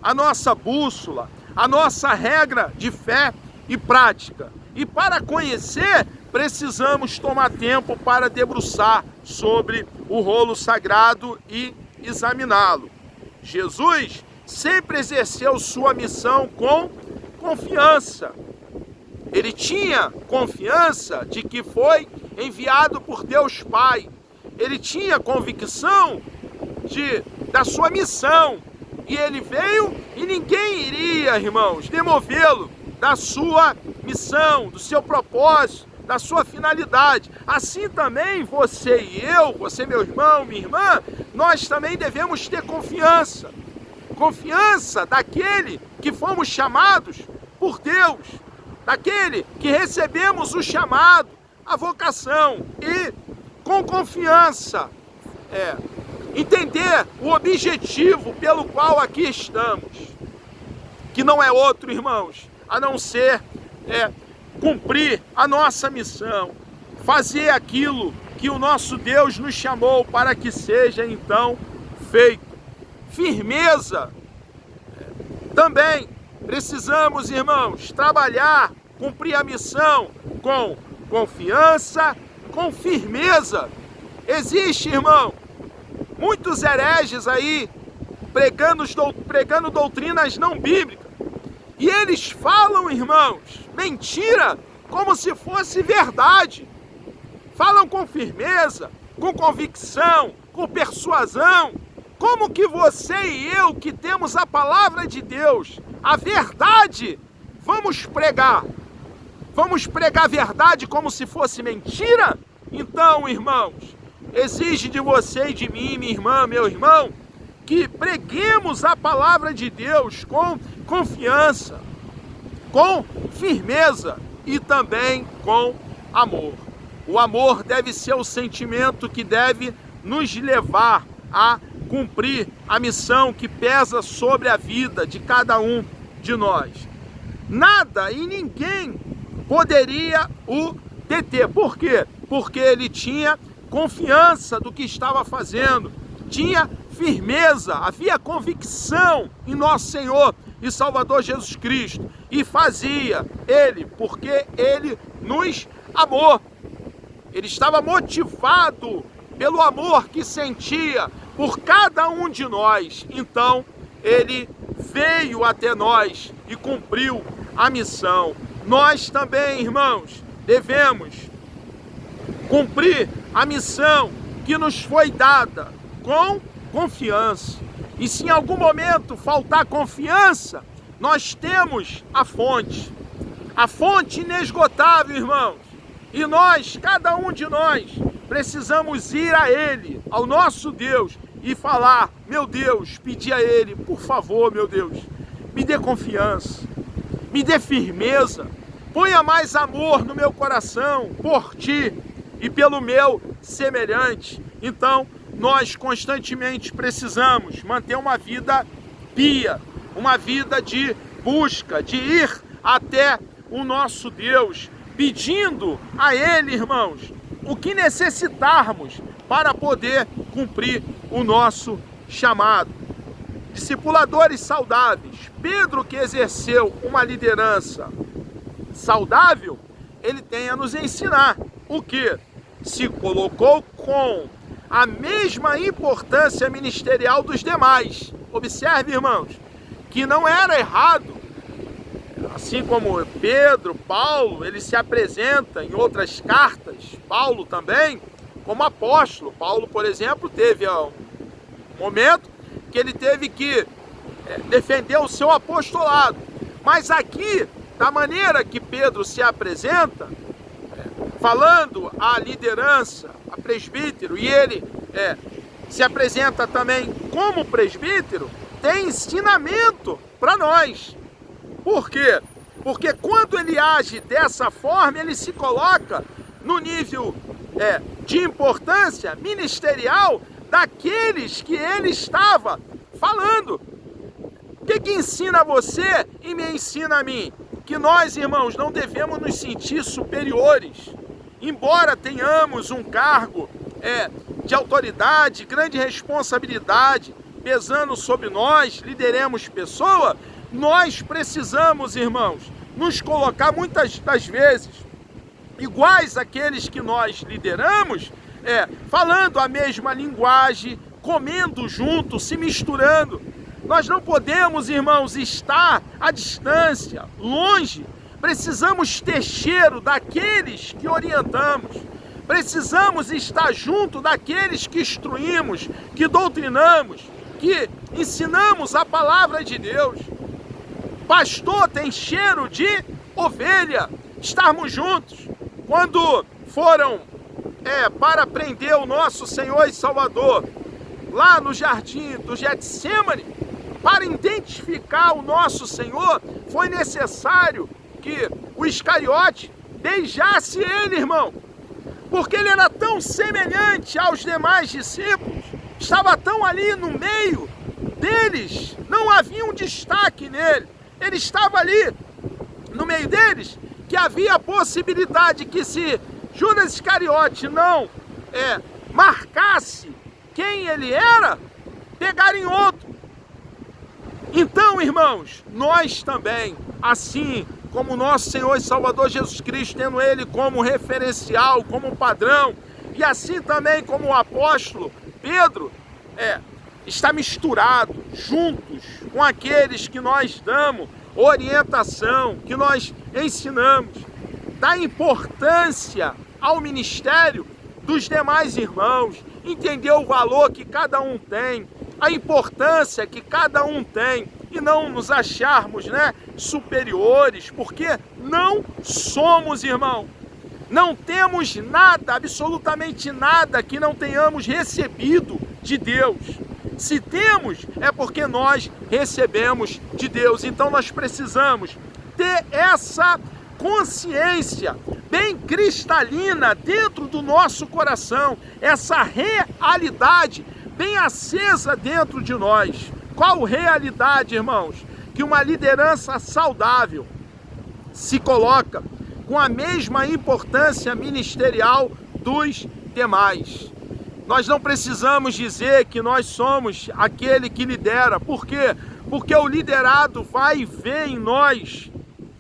a nossa bússola, a nossa regra de fé e prática? E para conhecer, precisamos tomar tempo para debruçar sobre o rolo sagrado e examiná-lo. Jesus sempre exerceu sua missão com confiança. Ele tinha confiança de que foi enviado por Deus Pai. Ele tinha convicção da sua missão. E ele veio e ninguém iria, irmãos, demovê-lo da sua missão, do seu propósito, da sua finalidade. Assim também você e eu, você meu irmão, minha irmã, nós também devemos ter confiança. Confiança daquele que fomos chamados por Deus, daquele que recebemos o chamado, a vocação, e com confiança entender o objetivo pelo qual aqui estamos, que não é outro, irmãos, a não ser cumprir a nossa missão, fazer aquilo que o nosso Deus nos chamou para que seja então feito. Firmeza. Também precisamos, irmãos, trabalhar, cumprir a missão com confiança, com firmeza. Existe, irmão, muitos hereges aí pregando doutrinas não bíblicas. E eles falam, irmãos, mentira como se fosse verdade. Falam com firmeza, com convicção, com persuasão. Como que você e eu, que temos a palavra de Deus, a verdade, vamos pregar? Vamos pregar a verdade como se fosse mentira? Então, irmãos, exige de você e de mim, minha irmã, meu irmão, que preguemos a palavra de Deus com confiança, com firmeza e também com amor. O amor deve ser o sentimento que deve nos levar a cumprir a missão que pesa sobre a vida de cada um de nós. Nada e ninguém poderia o deter. Por quê? Porque ele tinha confiança do que estava fazendo, tinha firmeza, havia convicção em nosso Senhor e Salvador Jesus Cristo, e fazia ele porque ele nos amou. Ele estava motivado pelo amor que sentia por cada um de nós. Então ele veio até nós e cumpriu a missão. Nós também, irmãos, devemos cumprir a missão que nos foi dada com confiança. E se em algum momento faltar confiança, nós temos a fonte inesgotável, irmãos. E nós, cada um de nós, precisamos ir a Ele, ao nosso Deus, e falar: meu Deus, pedir a Ele, por favor, meu Deus, me dê confiança, me dê firmeza, ponha mais amor no meu coração por Ti e pelo meu semelhante. Então, nós constantemente precisamos manter uma vida pia, uma vida de busca, de ir até o nosso Deus, pedindo a Ele, irmãos, o que necessitarmos para poder cumprir o nosso chamado. Discipuladores saudáveis. Pedro, que exerceu uma liderança saudável, ele tem a nos ensinar o que? Se colocou com a mesma importância ministerial dos demais. Observe, irmãos, que não era errado, assim como Pedro, Paulo, ele se apresenta em outras cartas, Paulo também, como apóstolo. Paulo, por exemplo, teve um momento que ele teve que defender o seu apostolado. Mas aqui, da maneira que Pedro se apresenta, falando à liderança, a presbítero, e ele se apresenta também como presbítero, tem ensinamento para nós. Por quê? Porque quando ele age dessa forma, ele se coloca no nível de importância ministerial daqueles que ele estava falando. O que ensina a você e me ensina a mim? Que nós, irmãos, não devemos nos sentir superiores. embora tenhamos um cargo de autoridade, grande responsabilidade pesando sobre nós, lideremos pessoa, nós precisamos, irmãos, nos colocar muitas das vezes iguais àqueles que nós lideramos, falando a mesma linguagem, comendo junto, se misturando. Nós não podemos, irmãos, estar à distância, longe. Precisamos ter cheiro daqueles que orientamos. Precisamos estar junto daqueles que instruímos, que doutrinamos, que ensinamos a palavra de Deus. Pastor tem cheiro de ovelha. Estarmos juntos. Quando foram para prender o nosso Senhor e Salvador, lá no jardim do Getsêmani, para identificar o nosso Senhor, foi necessário que o Iscariote beijasse ele, irmão, porque ele era tão semelhante aos demais discípulos, estava tão ali no meio deles, não havia um destaque nele, ele estava ali no meio deles, que havia a possibilidade que se Judas Iscariote não marcasse quem ele era, pegarem outro. Então, irmãos, nós também, assim como nosso Senhor e Salvador Jesus Cristo, tendo ele como referencial, como padrão, e assim também como o apóstolo Pedro, está misturado, juntos com aqueles que nós damos orientação, que nós ensinamos, dá importância ao ministério dos demais irmãos, entender o valor que cada um tem, a importância que cada um tem, e não nos acharmos superiores, porque não somos, irmão. Não temos nada, absolutamente nada que não tenhamos recebido de Deus. Se temos, é porque nós recebemos de Deus. Então nós precisamos ter essa consciência bem cristalina dentro do nosso coração, essa realidade bem acesa dentro de nós. Qual realidade, irmãos? Que uma liderança saudável se coloca com a mesma importância ministerial dos demais. Nós não precisamos dizer que nós somos aquele que lidera. Por quê? Porque o liderado vai ver em nós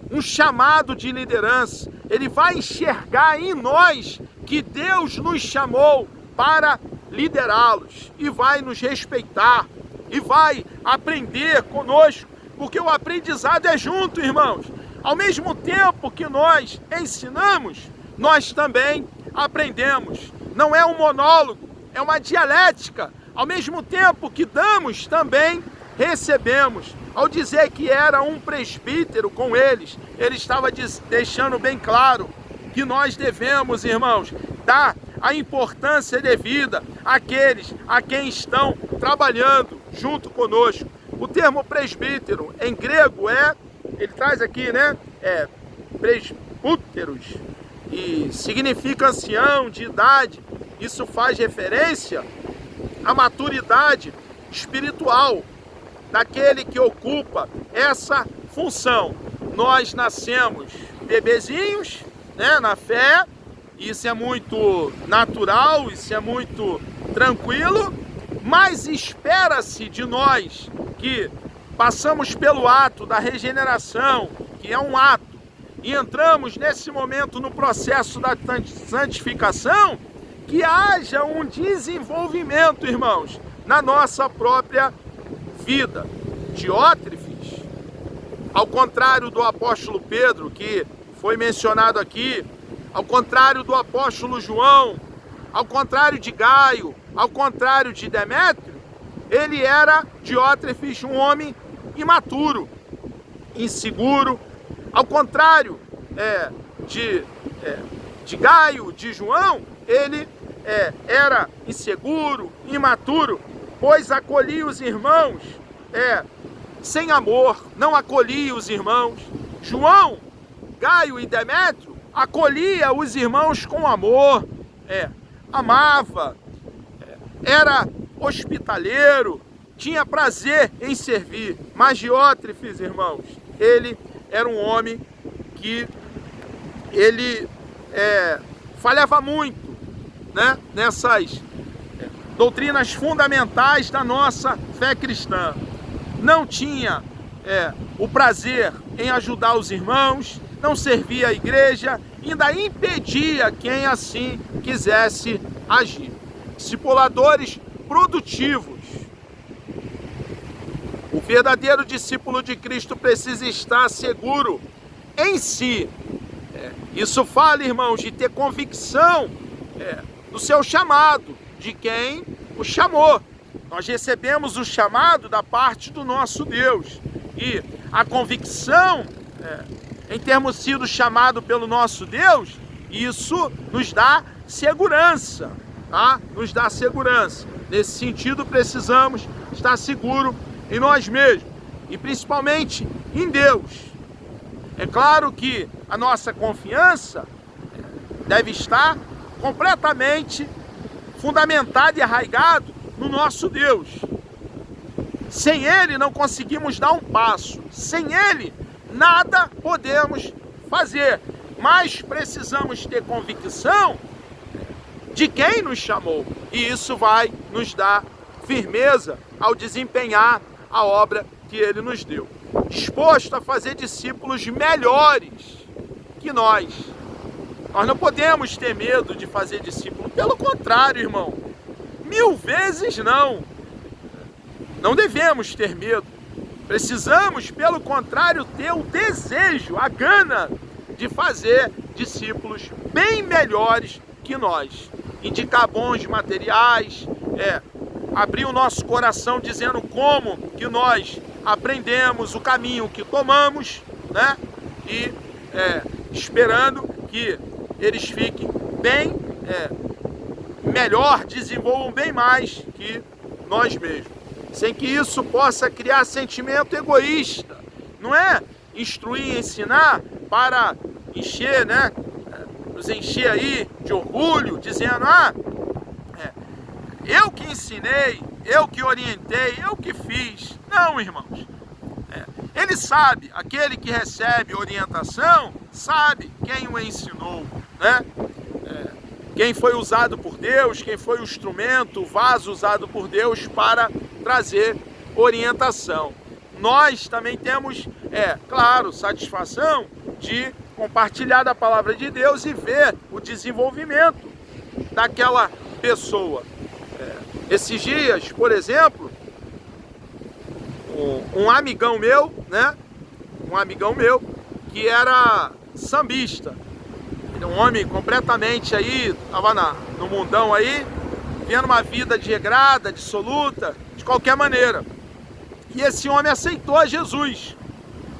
um chamado de liderança. Ele vai enxergar em nós que Deus nos chamou para liderá-los e vai nos respeitar e vai aprender conosco, porque o aprendizado é junto, irmãos. Ao mesmo tempo que nós ensinamos, nós também aprendemos. Não é um monólogo, é uma dialética. Ao mesmo tempo que damos, também recebemos. Ao dizer que era um presbítero com eles, ele estava deixando bem claro que nós devemos, irmãos, dar a importância devida àqueles a quem estão trabalhando junto conosco. O termo presbítero em grego ele traz aqui, presbúteros, e significa ancião de idade. Isso faz referência à maturidade espiritual daquele que ocupa essa função. Nós nascemos bebezinhos, na fé, isso é muito natural, isso é muito tranquilo, mas espera-se de nós que passamos pelo ato da regeneração, que é um ato, e entramos nesse momento no processo da santificação, que haja um desenvolvimento, irmãos, na nossa própria vida. Diótrefes, ao contrário do apóstolo Pedro, que foi mencionado aqui, ao contrário do apóstolo João, ao contrário de Gaio, ao contrário de Demétrio, ele era, Diótrefes, um homem imaturo, inseguro. Ao contrário de Gaio, de João, ele era inseguro, imaturo, pois acolhia os irmãos sem amor, não acolhia os irmãos. João, Gaio e Demétrio acolhia os irmãos com amor, amava, era hospitaleiro, tinha prazer em servir. Mas Diótrefes, irmãos, ele era um homem que ele falhava muito, né, nessas doutrinas fundamentais da nossa fé cristã. Não tinha o prazer em ajudar os irmãos, não servia a igreja, ainda impedia quem assim quisesse agir. Discipuladores produtivos. O verdadeiro discípulo de Cristo precisa estar seguro em si. Isso fala, irmãos, de ter convicção do seu chamado, de quem o chamou. Nós recebemos o chamado da parte do nosso Deus. E a convicção em termos sido chamado pelo nosso Deus, isso nos dá segurança, tá? Nos dá segurança. Nesse sentido, precisamos estar seguros em nós mesmos e principalmente em Deus. É claro que a nossa confiança deve estar completamente fundamentada e arraigada no nosso Deus. Sem Ele não conseguimos dar um passo. Sem Ele nada podemos fazer. Mas precisamos ter convicção de quem nos chamou. E isso vai nos dar firmeza ao desempenhar a obra que Ele nos deu. Disposto a fazer discípulos melhores que nós. Nós não podemos ter medo de fazer discípulo. Pelo contrário, irmão. 1000 vezes não. Não devemos ter medo. Precisamos, pelo contrário, ter o desejo, a gana de fazer discípulos bem melhores que nós. Indicar bons materiais, abrir o nosso coração dizendo como que nós aprendemos, o caminho que tomamos, né? E esperando que eles fiquem bem melhor, desenvolvam bem mais que nós mesmos. Sem que isso possa criar sentimento egoísta. Não é instruir e ensinar para encher, né? Nos encher aí de orgulho, dizendo, eu que ensinei, eu que orientei, eu que fiz. Não, irmãos. Ele sabe, aquele que recebe orientação, sabe quem o ensinou, né? Quem foi usado por Deus, quem foi o instrumento, o vaso usado por Deus para trazer orientação. Nós também temos, claro, satisfação de compartilhar da palavra de Deus e ver o desenvolvimento daquela pessoa. Esses dias, por exemplo, um amigão meu, né? Um amigão meu que era sambista. Ele é um homem completamente aí, estava no mundão aí, vivendo uma vida desregrada, dissoluta, de qualquer maneira. E esse homem aceitou a Jesus.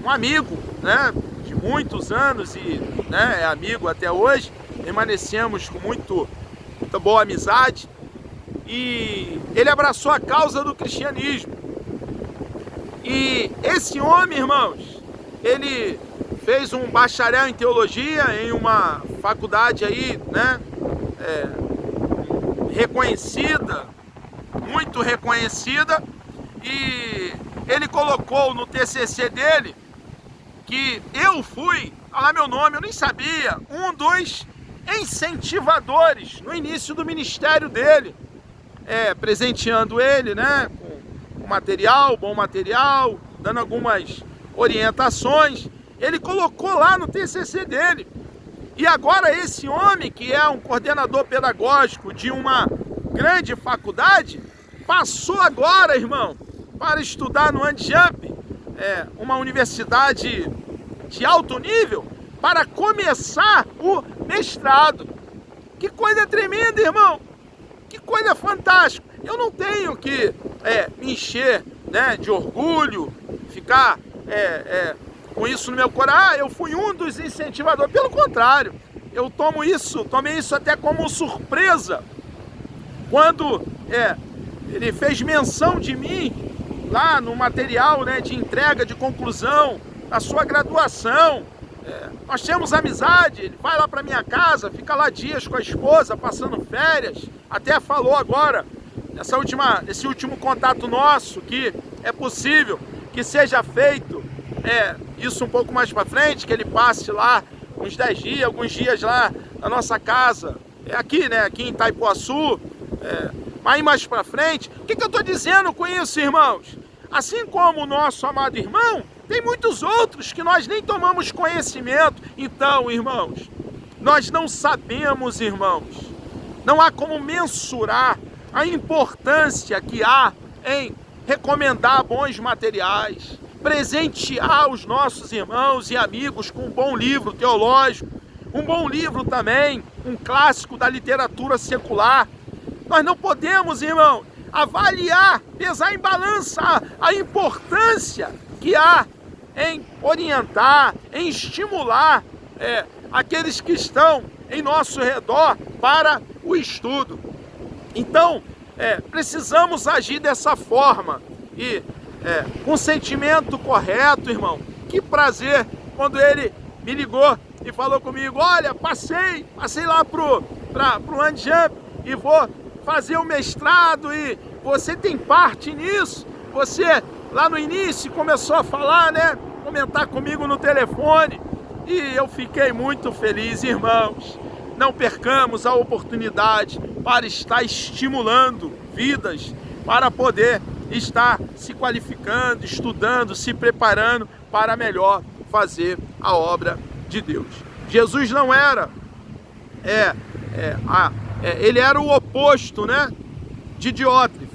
Um amigo, né? De muitos anos e é amigo até hoje. Permanecemos com muita boa amizade. E ele abraçou a causa do cristianismo. E esse homem, irmãos, ele fez um bacharel em teologia em uma faculdade aí, né, reconhecida, muito reconhecida, e ele colocou no TCC dele que eu fui, olha lá meu nome, eu nem sabia, um dos incentivadores no início do ministério dele, presenteando ele, né, com material, bom material, dando algumas orientações. Ele colocou lá no TCC dele. E agora esse homem, que é um coordenador pedagógico de uma grande faculdade, passou agora, irmão, para estudar no Anjamp, uma universidade de alto nível, para começar o mestrado. Que coisa tremenda, irmão! Que coisa fantástica! Eu não tenho que me encher, né, de orgulho, ficar com isso no meu coração. Eu fui um dos incentivadores. Pelo contrário, eu tomei isso até como surpresa, quando ele fez menção de mim lá no material, né, de entrega, de conclusão da sua graduação. Nós temos amizade, ele vai lá para minha casa, fica lá dias com a esposa, passando férias. Até falou agora, nesse último contato nosso, que é possível que seja feito isso um pouco mais para frente, que ele passe lá uns 10 dias, alguns dias lá na nossa casa, aqui, né, aqui em Itaipuaçu, aí mais para frente. O que eu estou dizendo com isso, irmãos? Assim como o nosso amado irmão, tem muitos outros que nós nem tomamos conhecimento. Então, irmãos, nós não sabemos, irmãos, não há como mensurar a importância que há em recomendar bons materiais, presentear os nossos irmãos e amigos com um bom livro teológico, um bom livro também, um clássico da literatura secular. Nós não podemos, irmão, avaliar, pesar em balança a importância que há em orientar, em estimular aqueles que estão em nosso redor para o estudo. Então, precisamos agir dessa forma e com sentimento correto, irmão. Que prazer quando ele me ligou e falou comigo: olha, passei lá pro Land Jump e vou fazer o mestrado e você tem parte nisso. Você lá no início começou a falar, né, comentar comigo no telefone e eu fiquei muito feliz, irmãos. Não percamos a oportunidade para estar estimulando vidas, para poder estar se qualificando, estudando, se preparando para melhor fazer a obra de Deus. Jesus não era, ele era o oposto, né, de Diótrefes,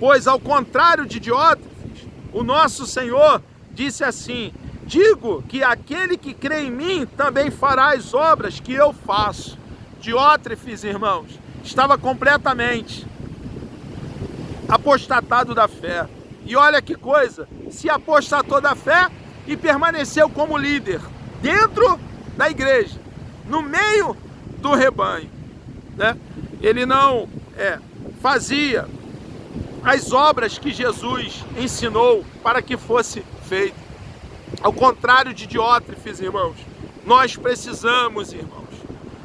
pois ao contrário de Diótrefes, o nosso Senhor disse assim: digo que aquele que crê em mim também fará as obras que eu faço. Diótrefes, irmãos, estava completamente apostatado da fé. E olha que coisa, se apostatou da fé e permaneceu como líder dentro da igreja, no meio do rebanho, né? Ele não fazia as obras que Jesus ensinou para que fosse feito. Ao contrário de Diótrefes, irmãos, nós precisamos, irmãos,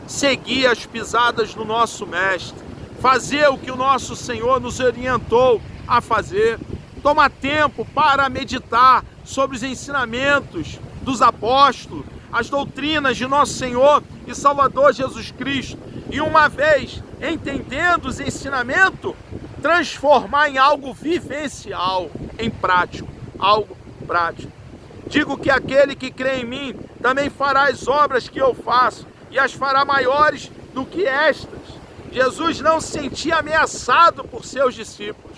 seguir as pisadas do nosso mestre, fazer o que o nosso Senhor nos orientou a fazer, tomar tempo para meditar sobre os ensinamentos dos apóstolos, as doutrinas de nosso Senhor e Salvador Jesus Cristo, e uma vez entendendo os ensinamentos, transformar em algo vivencial, em prático, algo prático. Digo que aquele que crê em mim também fará as obras que eu faço, e as fará maiores do que estas. Jesus não se sentia ameaçado por seus discípulos,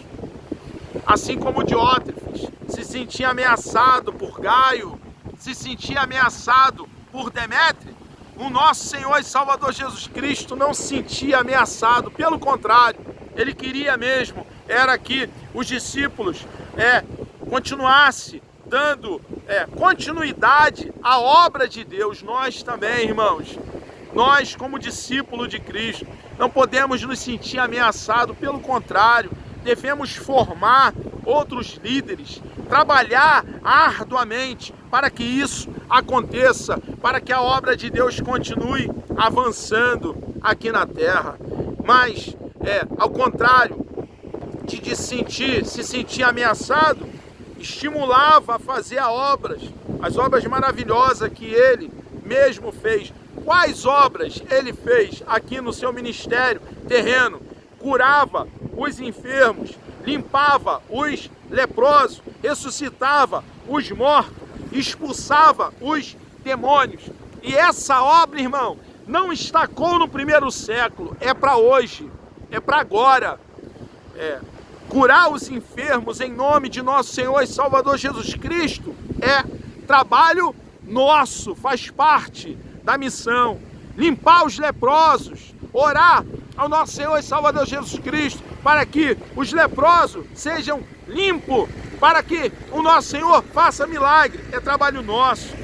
assim como Diótrefes se sentia ameaçado por Gaio, se sentia ameaçado por Demétrio. O nosso Senhor e Salvador Jesus Cristo não se sentia ameaçado, pelo contrário, ele queria mesmo, era que os discípulos continuassem dando continuidade à obra de Deus. Nós também, irmãos, nós como discípulos de Cristo, não podemos nos sentir ameaçados, pelo contrário, devemos formar outros líderes, trabalhar arduamente para que isso aconteça, para que a obra de Deus continue avançando aqui na terra. Mas, ao contrário de se sentir ameaçado, estimulava a fazer as obras maravilhosas que ele mesmo fez. Quais obras ele fez aqui no seu ministério terreno? Curava os enfermos, limpava os leprosos, ressuscitava os mortos, expulsava os demônios. E essa obra, irmão, não estacou no primeiro século, é para hoje, é para agora. Curar os enfermos em nome de nosso Senhor e Salvador Jesus Cristo é trabalho nosso, faz parte da missão. Limpar os leprosos, orar ao nosso Senhor e Salvador Jesus Cristo para que os leprosos sejam limpos, para que o nosso Senhor faça milagre, é trabalho nosso.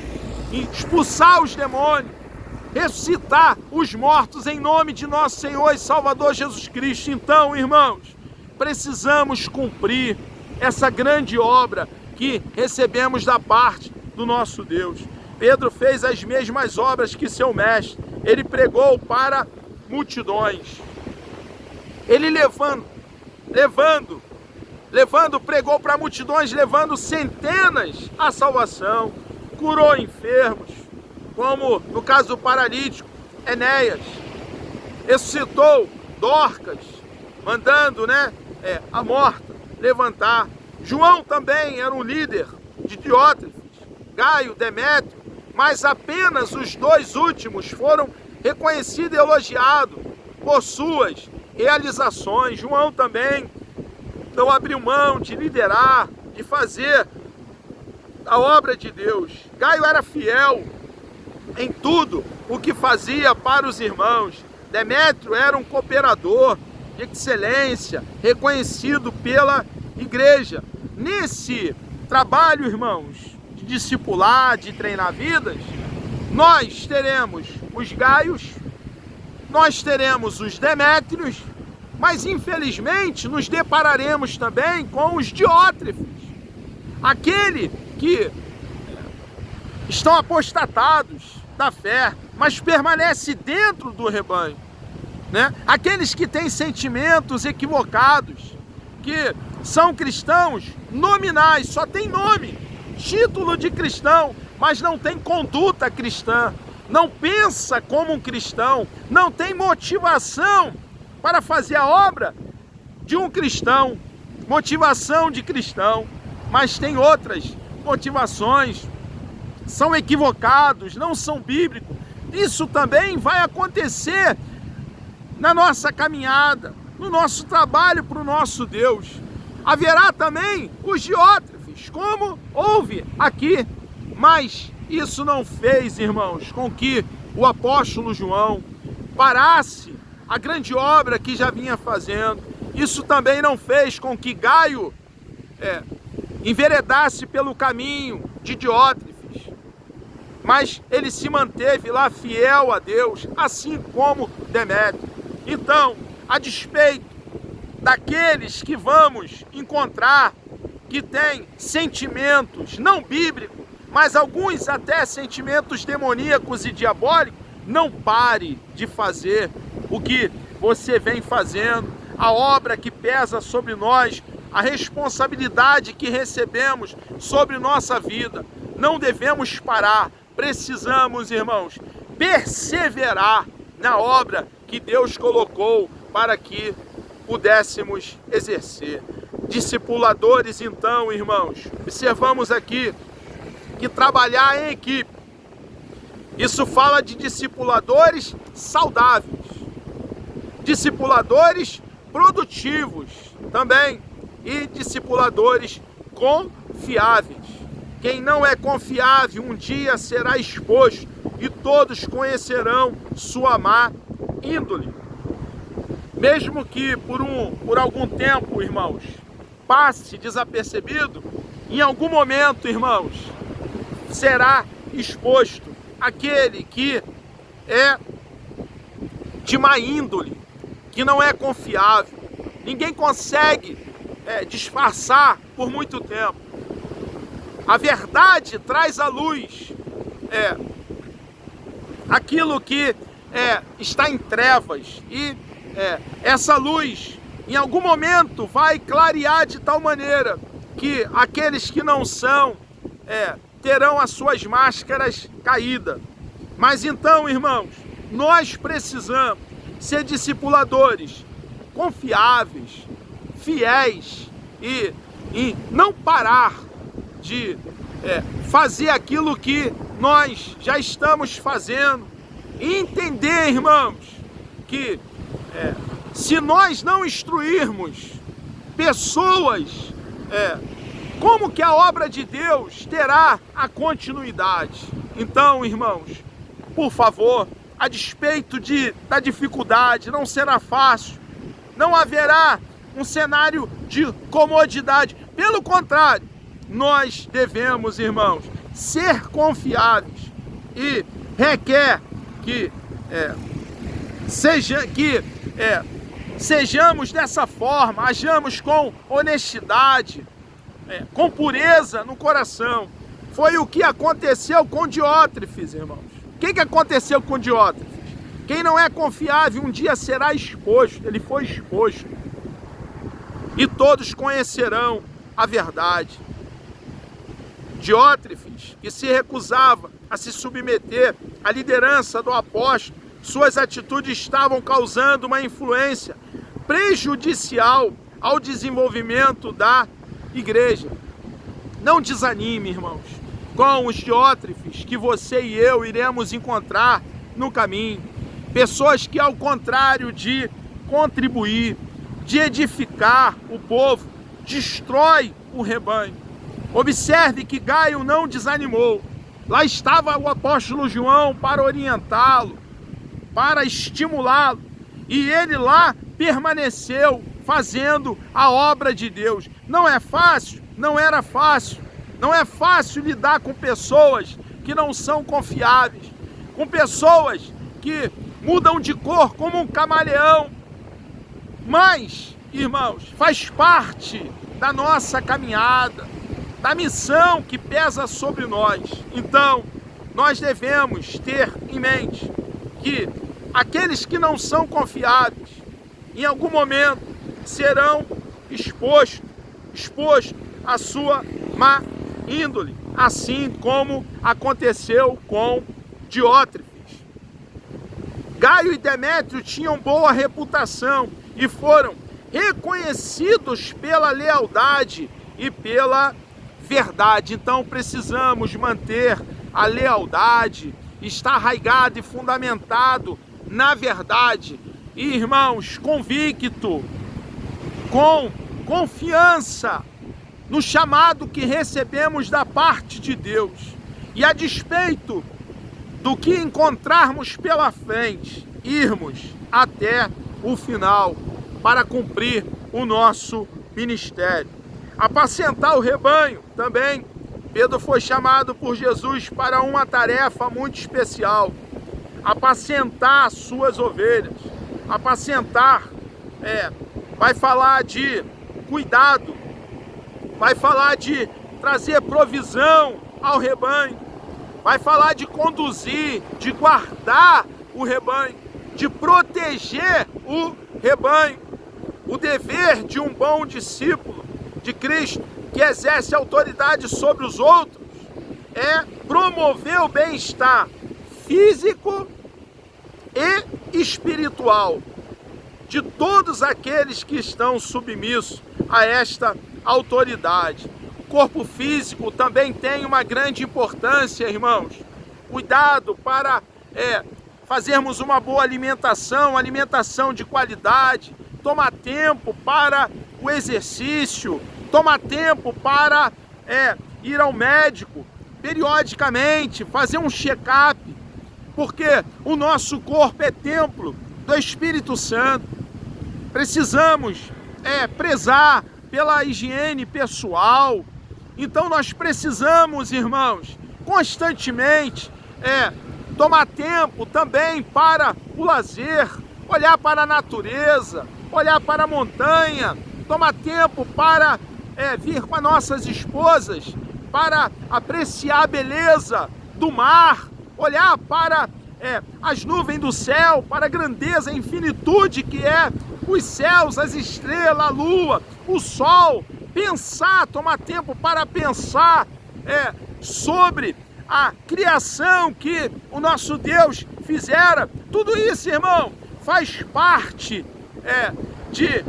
E expulsar os demônios, ressuscitar os mortos em nome de nosso Senhor e Salvador Jesus Cristo. Então, irmãos, precisamos cumprir essa grande obra que recebemos da parte do nosso Deus. Pedro fez as mesmas obras que seu mestre. Ele pregou para multidões. Ele pregou para multidões, levando centenas à salvação. Curou enfermos, como no caso do paralítico, Enéas. Ressuscitou Dorcas, mandando, a morta levantar. João também era um líder de Diótrefes, Gaio, Demétrio, mas apenas os dois últimos foram reconhecidos e elogiados por suas realizações. João também não abriu mão de liderar, de fazer a obra de Deus. Gaio era fiel em tudo o que fazia para os irmãos. Demétrio era um cooperador de excelência, reconhecido pela igreja. Nesse trabalho, irmãos, de discipular, de treinar vidas, nós teremos os Gaios, nós teremos os Demétrios, mas infelizmente nos depararemos também com os Diótrefes, aquele que estão apostatados da fé, mas permanece dentro do rebanho, Aqueles que têm sentimentos equivocados, que são cristãos nominais, só tem nome, título de cristão, mas não tem conduta cristã, não pensa como um cristão, não tem motivação para fazer a obra de um cristão, motivação de cristão, mas tem outras motivações, são equivocados, não são bíblicos. Isso também vai acontecer na nossa caminhada, no nosso trabalho para o nosso Deus. Haverá também os Diótrefes, como houve aqui, mas isso não fez, irmãos, com que o apóstolo João parasse a grande obra que já vinha fazendo. Isso também não fez com que Gaio enveredasse pelo caminho de Diótrefes, mas ele se manteve lá fiel a Deus, assim como Demétrio. Então, a despeito daqueles que vamos encontrar que têm sentimentos não bíblicos, mas alguns até sentimentos demoníacos e diabólicos, não pare de fazer o que você vem fazendo, a obra que pesa sobre nós, a responsabilidade que recebemos sobre nossa vida. Não devemos parar, precisamos, irmãos, perseverar na obra que Deus colocou para que pudéssemos exercer. Discipuladores, então, irmãos, observamos aqui que trabalhar em equipe, isso fala de discipuladores saudáveis, discipuladores produtivos também e discipuladores confiáveis. Quem não é confiável um dia será exposto e todos conhecerão sua má índole. Mesmo que por algum tempo, irmãos, passe desapercebido, em algum momento, irmãos, será exposto aquele que é de má índole, que não é confiável. Ninguém consegue disfarçar por muito tempo. A verdade traz à luz aquilo que está em trevas, e essa luz em algum momento vai clarear de tal maneira que aqueles que não são terão as suas máscaras caídas. Mas então, irmãos, nós precisamos ser discipuladores confiáveis, fiéis e não parar de fazer aquilo que nós já estamos fazendo e entender, irmãos, que se nós não instruirmos pessoas, como que a obra de Deus terá a continuidade? Então, irmãos, por favor, a despeito da dificuldade, não será fácil, não haverá um cenário de comodidade. Pelo contrário, nós devemos, irmãos, ser confiáveis, e requer que sejamos dessa forma, hajamos com honestidade, com pureza no coração. Foi o que aconteceu com Diótrefes, irmãos. O que aconteceu com Diótrefes? Quem não é confiável um dia será exposto. Ele foi exposto. E todos conhecerão a verdade. Diótrefes, que se recusava a se submeter à liderança do apóstolo, suas atitudes estavam causando uma influência prejudicial ao desenvolvimento da igreja. Não desanime, irmãos, com os Diótrefes que você e eu iremos encontrar no caminho. Pessoas que, ao contrário de contribuir, de edificar o povo, destrói o rebanho. Observe que Gaio não desanimou. Lá estava o apóstolo João para orientá-lo, para estimulá-lo. E ele lá permaneceu fazendo a obra de Deus. Não é fácil, não era fácil. Não é fácil lidar com pessoas que não são confiáveis, com pessoas que mudam de cor como um camaleão. Mas, irmãos, faz parte da nossa caminhada, da missão que pesa sobre nós. Então, nós devemos ter em mente que aqueles que não são confiáveis, em algum momento, serão expostos à sua má índole, assim como aconteceu com Diótrefes. Gaio e Demétrio tinham boa reputação e foram reconhecidos pela lealdade e pela verdade. Então precisamos manter a lealdade, estar arraigado e fundamentado na verdade. E, irmãos, convicto, com confiança no chamado que recebemos da parte de Deus. E a despeito do que encontrarmos pela frente, irmos até o final para cumprir o nosso ministério. Apacentar o rebanho também. Pedro foi chamado por Jesus para uma tarefa muito especial. Apacentar as suas ovelhas. Apacentar vai falar de cuidado, vai falar de trazer provisão ao rebanho, vai falar de conduzir, de guardar o rebanho, de proteger o rebanho. O dever de um bom discípulo de Cristo, que exerce autoridade sobre os outros, é promover o bem-estar físico e espiritual de todos aqueles que estão submissos a esta autoridade. O corpo físico também tem uma grande importância, irmãos. Cuidado para fazermos uma boa alimentação de qualidade, tomar tempo para o exercício, tomar tempo para ir ao médico periodicamente, fazer um check-up, porque o nosso corpo é templo do Espírito Santo. Precisamos prezar pela higiene pessoal. Então nós precisamos, irmãos, constantemente tomar tempo também para o lazer, olhar para a natureza, olhar para a montanha, tomar tempo para vir com as nossas esposas, para apreciar a beleza do mar, olhar para as nuvens do céu, para a grandeza, a infinitude que é os céus, as estrelas, a lua, o sol, pensar, tomar tempo para pensar sobre a criação que o nosso Deus fizera. Tudo isso, irmão, faz parte de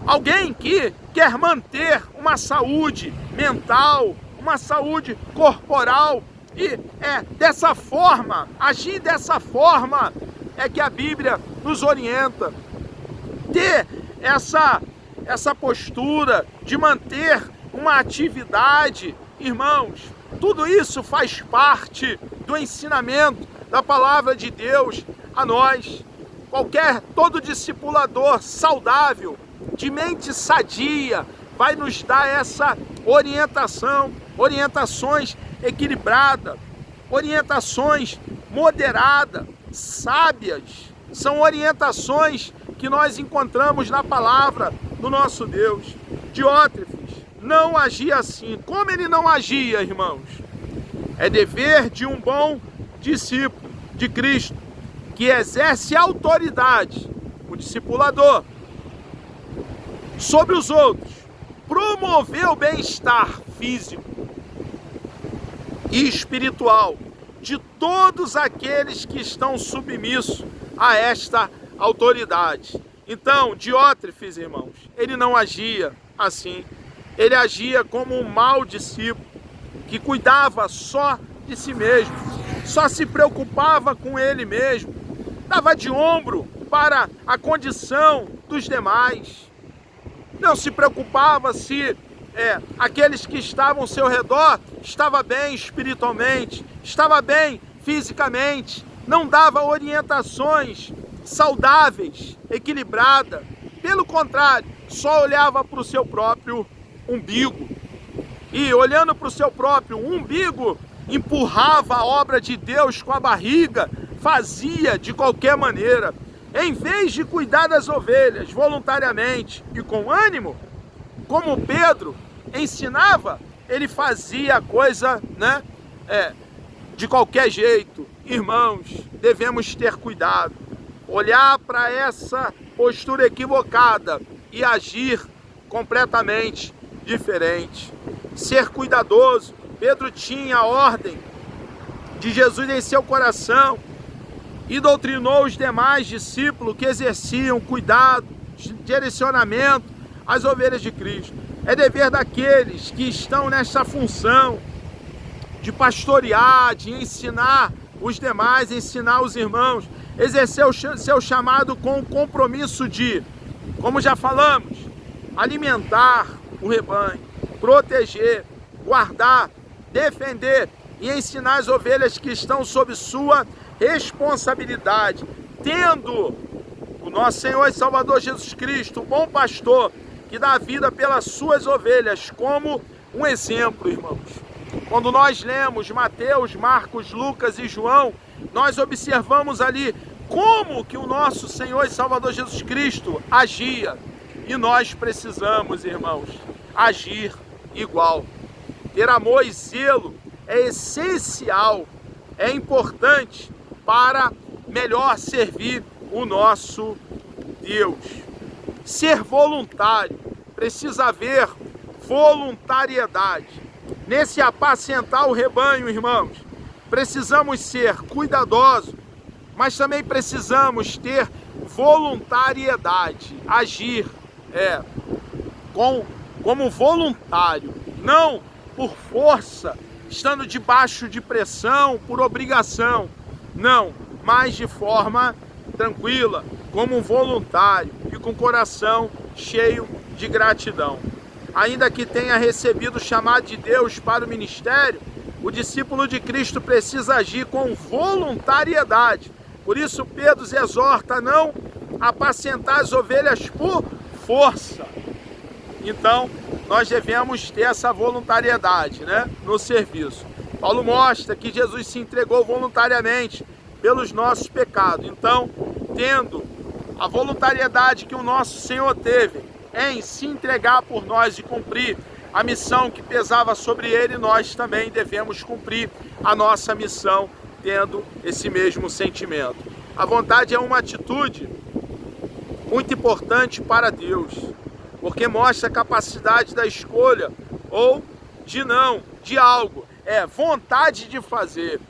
alguém que quer manter uma saúde mental, uma saúde corporal, e dessa forma, agir dessa forma é que a Bíblia nos orienta. Ter essa postura de manter uma atividade, irmãos, tudo isso faz parte do ensinamento da palavra de Deus a nós. Todo discipulador saudável, de mente sadia, vai nos dar essa orientações equilibradas, orientações moderadas, sábias. São orientações que nós encontramos na palavra do nosso Deus. Diótrefes não agia assim. Como ele não agia, irmãos? É dever de um bom discípulo de Cristo, que exerce autoridade, o discipulador, sobre os outros, promover o bem-estar físico e espiritual de todos aqueles que estão submissos a esta autoridade. Então, Diótrefes, irmãos, ele não agia assim. Ele agia como um mau discípulo, que cuidava só de si mesmo, só se preocupava com ele mesmo, dava de ombro para a condição dos demais, não se preocupava se aqueles que estavam ao seu redor estavam bem espiritualmente, estava bem fisicamente, não dava orientações saudáveis, equilibradas, pelo contrário, só olhava para o seu próprio umbigo. E olhando para o seu próprio umbigo, empurrava a obra de Deus com a barriga, fazia de qualquer maneira. Em vez de cuidar das ovelhas voluntariamente e com ânimo, como Pedro ensinava, ele fazia a coisa, de qualquer jeito. Irmãos, devemos ter cuidado, olhar para essa postura equivocada e agir completamente diferente. Ser cuidadoso. Pedro tinha a ordem de Jesus em seu coração e doutrinou os demais discípulos que exerciam cuidado, direcionamento às ovelhas de Cristo. É dever daqueles que estão nessa função de pastorear, de ensinar os demais, ensinar os irmãos, exercer o seu chamado com o compromisso de, como já falamos, alimentar o rebanho, proteger, guardar, defender e ensinar as ovelhas que estão sob sua responsabilidade, tendo o nosso Senhor e Salvador Jesus Cristo, o bom pastor, que dá vida pelas suas ovelhas, como um exemplo, irmãos. Quando nós lemos Mateus, Marcos, Lucas e João, nós observamos ali como que o nosso Senhor e Salvador Jesus Cristo agia. E nós precisamos, irmãos, agir igual. Ter amor e zelo é essencial, é importante para melhor servir o nosso Deus. Ser voluntário, precisa haver voluntariedade. Nesse apacentar o rebanho, irmãos, precisamos ser cuidadosos, mas também precisamos ter voluntariedade, agir como voluntário, não por força, estando debaixo de pressão, por obrigação, não, mas de forma tranquila, como um voluntário e com o coração cheio de gratidão. Ainda que tenha recebido o chamado de Deus para o ministério, o discípulo de Cristo precisa agir com voluntariedade. Por isso Pedro exorta a não apacentar as ovelhas por força. Então, nós devemos ter essa voluntariedade, no serviço. Paulo mostra que Jesus se entregou voluntariamente pelos nossos pecados. Então, tendo a voluntariedade que o nosso Senhor teve em se entregar por nós e cumprir a missão que pesava sobre ele, nós também devemos cumprir a nossa missão tendo esse mesmo sentimento. A vontade é uma atitude muito importante para Deus, porque mostra a capacidade da escolha ou de algo. É vontade de fazer,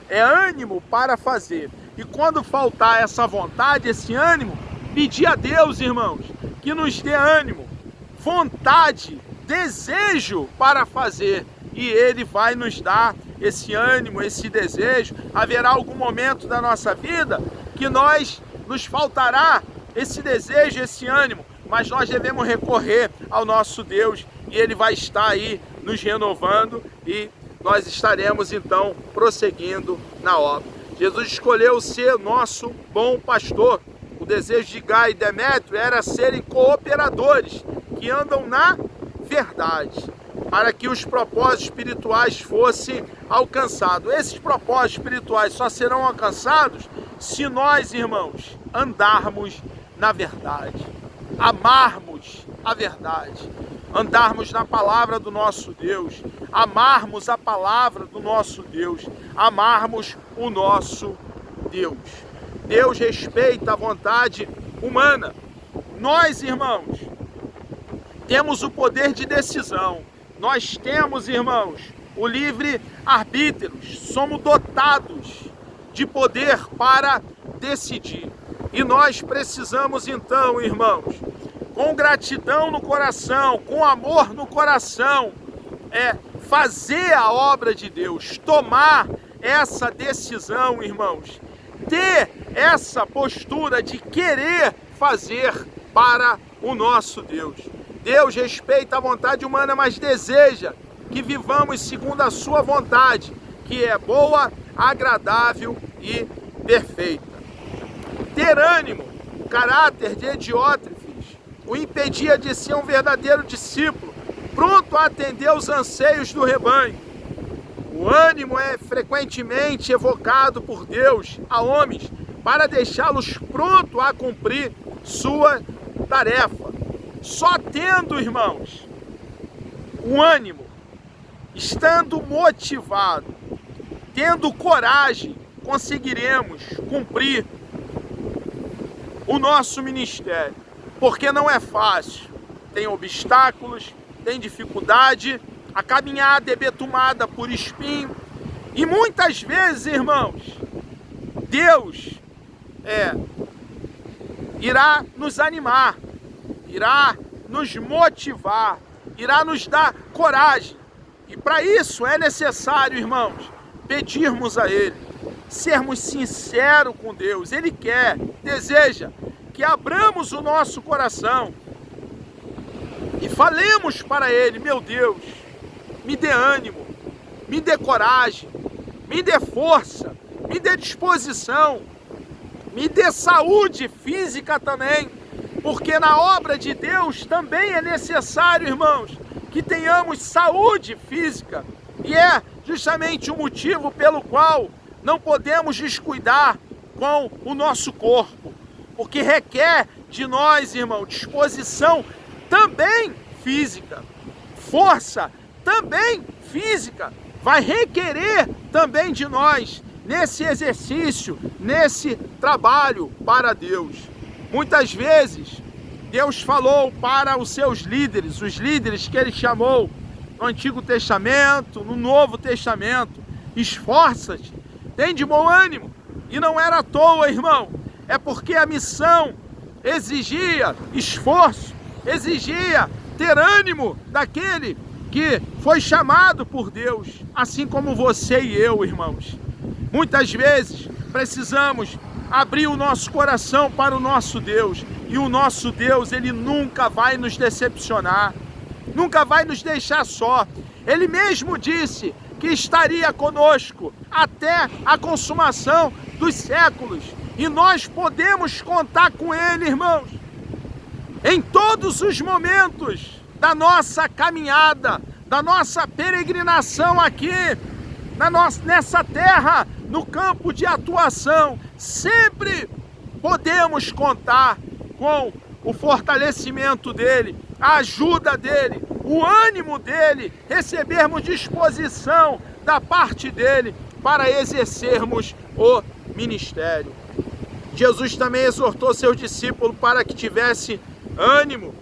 é ânimo para fazer. E quando faltar essa vontade, esse ânimo, pedir a Deus, irmãos, que nos dê ânimo, vontade, desejo para fazer. E Ele vai nos dar esse ânimo, esse desejo. Haverá algum momento da nossa vida que nos faltará esse desejo, esse ânimo, mas nós devemos recorrer ao nosso Deus e Ele vai estar aí nos renovando e nós estaremos então prosseguindo na obra. Jesus escolheu ser nosso bom pastor. O desejo de Gaio e Demétrio era serem cooperadores que andam na verdade, para que os propósitos espirituais fossem alcançados. Esses propósitos espirituais só serão alcançados se nós, irmãos, andarmos na verdade, amarmos a verdade, andarmos na palavra do nosso Deus, amarmos a palavra do nosso Deus, amarmos o nosso Deus. Deus respeita a vontade humana. Nós, irmãos, temos o poder de decisão. Nós temos, irmãos, o livre-arbítrio, somos dotados de poder para decidir. E nós precisamos então, irmãos, com gratidão no coração, com amor no coração, fazer a obra de Deus, tomar essa decisão, irmãos, ter essa postura de querer fazer para o nosso Deus. Deus respeita a vontade humana, mas deseja que vivamos segundo a sua vontade, que é boa, agradável e perfeita. Ter ânimo, o caráter de Diótrefes, o impedia de ser um verdadeiro discípulo, pronto a atender aos anseios do rebanho. O ânimo é frequentemente evocado por Deus a homens para deixá-los pronto a cumprir sua tarefa. Só tendo, irmãos, o ânimo, estando motivado, tendo coragem, conseguiremos cumprir o nosso ministério. Porque não é fácil, tem obstáculos, tem dificuldade, a caminhada é betumada por espinho, e muitas vezes, irmãos, Deus irá nos animar, irá nos motivar, irá nos dar coragem. E para isso é necessário, irmãos, pedirmos a Ele, sermos sinceros com Deus. Ele quer, deseja que abramos o nosso coração e falemos para Ele: meu Deus, me dê ânimo, me dê coragem, me dê força, me dê disposição, me dê saúde física também, porque na obra de Deus também é necessário, irmãos, que tenhamos saúde física, e é justamente o motivo pelo qual não podemos descuidar com o nosso corpo, porque requer de nós, irmão, disposição também física, força também física, vai requerer também de nós nesse exercício, nesse trabalho para Deus. Muitas vezes Deus falou para os seus líderes, os líderes que Ele chamou no Antigo Testamento, no Novo Testamento: esforça-te, tem de bom ânimo. E não era à toa, irmão, é porque a missão exigia esforço, exigia ter ânimo daquele que foi chamado por Deus, assim como você e eu, irmãos. Muitas vezes precisamos abrir o nosso coração para o nosso Deus, e o nosso Deus, Ele nunca vai nos decepcionar, nunca vai nos deixar só. Ele mesmo disse que estaria conosco até a consumação dos séculos, e nós podemos contar com Ele, irmãos, em todos os momentos da nossa caminhada, da nossa peregrinação aqui nessa terra, no campo de atuação. Sempre podemos contar com o fortalecimento dEle, a ajuda dEle, o ânimo dEle, recebermos disposição da parte dEle para exercermos o ministério. Jesus também exortou seus discípulos para que tivesse ânimo.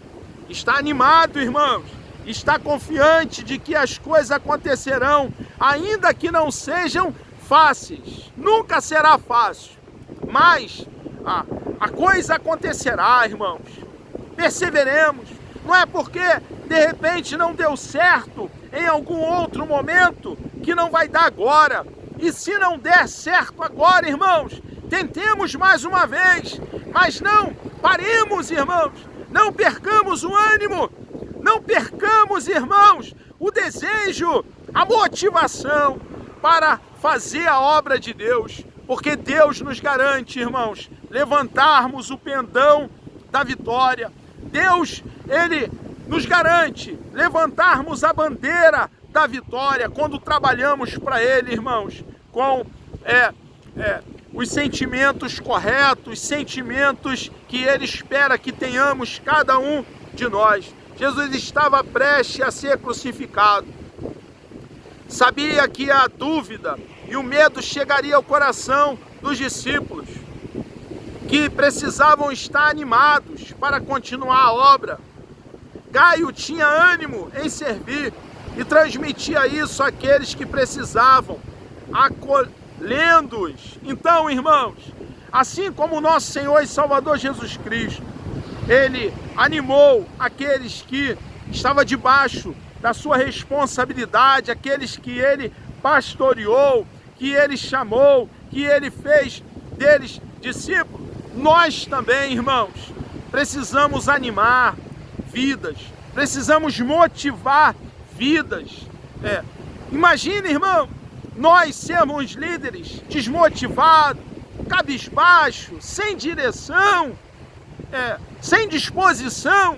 Está animado, irmãos, está confiante de que as coisas acontecerão, ainda que não sejam fáceis. Nunca será fácil, mas a coisa acontecerá, irmãos. Perseveremos. Não é porque de repente não deu certo em algum outro momento que não vai dar agora. E se não der certo agora, irmãos, tentemos mais uma vez, mas não paremos, irmãos, não percamos o ânimo, não percamos, irmãos, o desejo, a motivação para fazer a obra de Deus, porque Deus nos garante, irmãos, levantarmos o pendão da vitória. Deus, Ele nos garante levantarmos a bandeira da vitória quando trabalhamos para Ele, irmãos, com os sentimentos corretos, sentimentos que Ele espera que tenhamos cada um de nós. Jesus estava prestes a ser crucificado. Sabia que a dúvida e o medo chegaria ao coração dos discípulos, que precisavam estar animados para continuar a obra. Gaio tinha ânimo em servir, e transmitia isso àqueles que precisavam, acolhendo-os. Então, irmãos, assim como o nosso Senhor e Salvador Jesus Cristo, Ele animou aqueles que estavam debaixo da sua responsabilidade, aqueles que Ele pastoreou, que Ele chamou, que Ele fez deles discípulos. Nós também, irmãos, precisamos animar vidas, precisamos motivar vidas. Imagine, irmão, nós sermos líderes desmotivados, cabisbaixo, sem direção, sem disposição.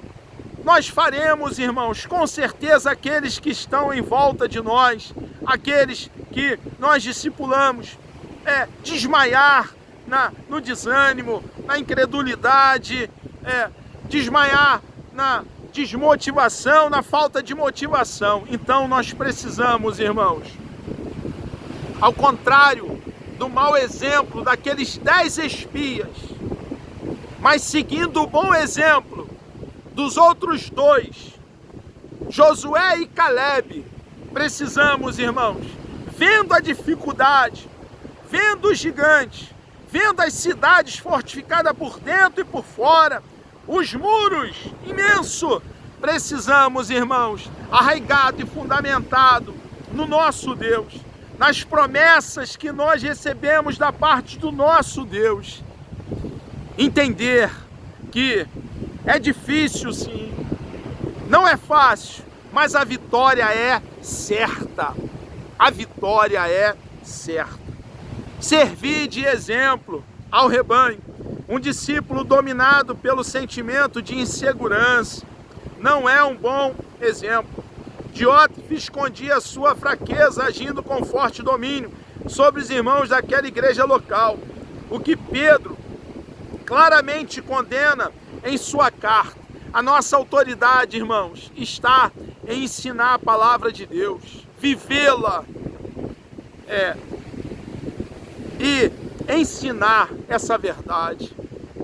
Nós faremos, irmãos, com certeza aqueles que estão em volta de nós, aqueles que nós discipulamos, desmaiar no desânimo, na incredulidade, desmaiar na desmotivação, na falta de motivação. Então nós precisamos, irmãos, ao contrário do mau exemplo daqueles 10 espias, mas seguindo o bom exemplo dos outros 2, Josué e Caleb, precisamos, irmãos, vendo a dificuldade, vendo os gigantes, vendo as cidades fortificadas por dentro e por fora, os muros imensos, precisamos, irmãos, arraigado e fundamentado no nosso Deus, nas promessas que nós recebemos da parte do nosso Deus, entender que é difícil, sim, não é fácil, mas a vitória é certa. A vitória é certa. Servir de exemplo ao rebanho. Um discípulo dominado pelo sentimento de insegurança não é um bom exemplo. Diótrefes escondia sua fraqueza agindo com forte domínio sobre os irmãos daquela igreja local. O que Pedro claramente condena em sua carta. A nossa autoridade, irmãos, está em ensinar a palavra de Deus, vivê-la e ensinar essa verdade.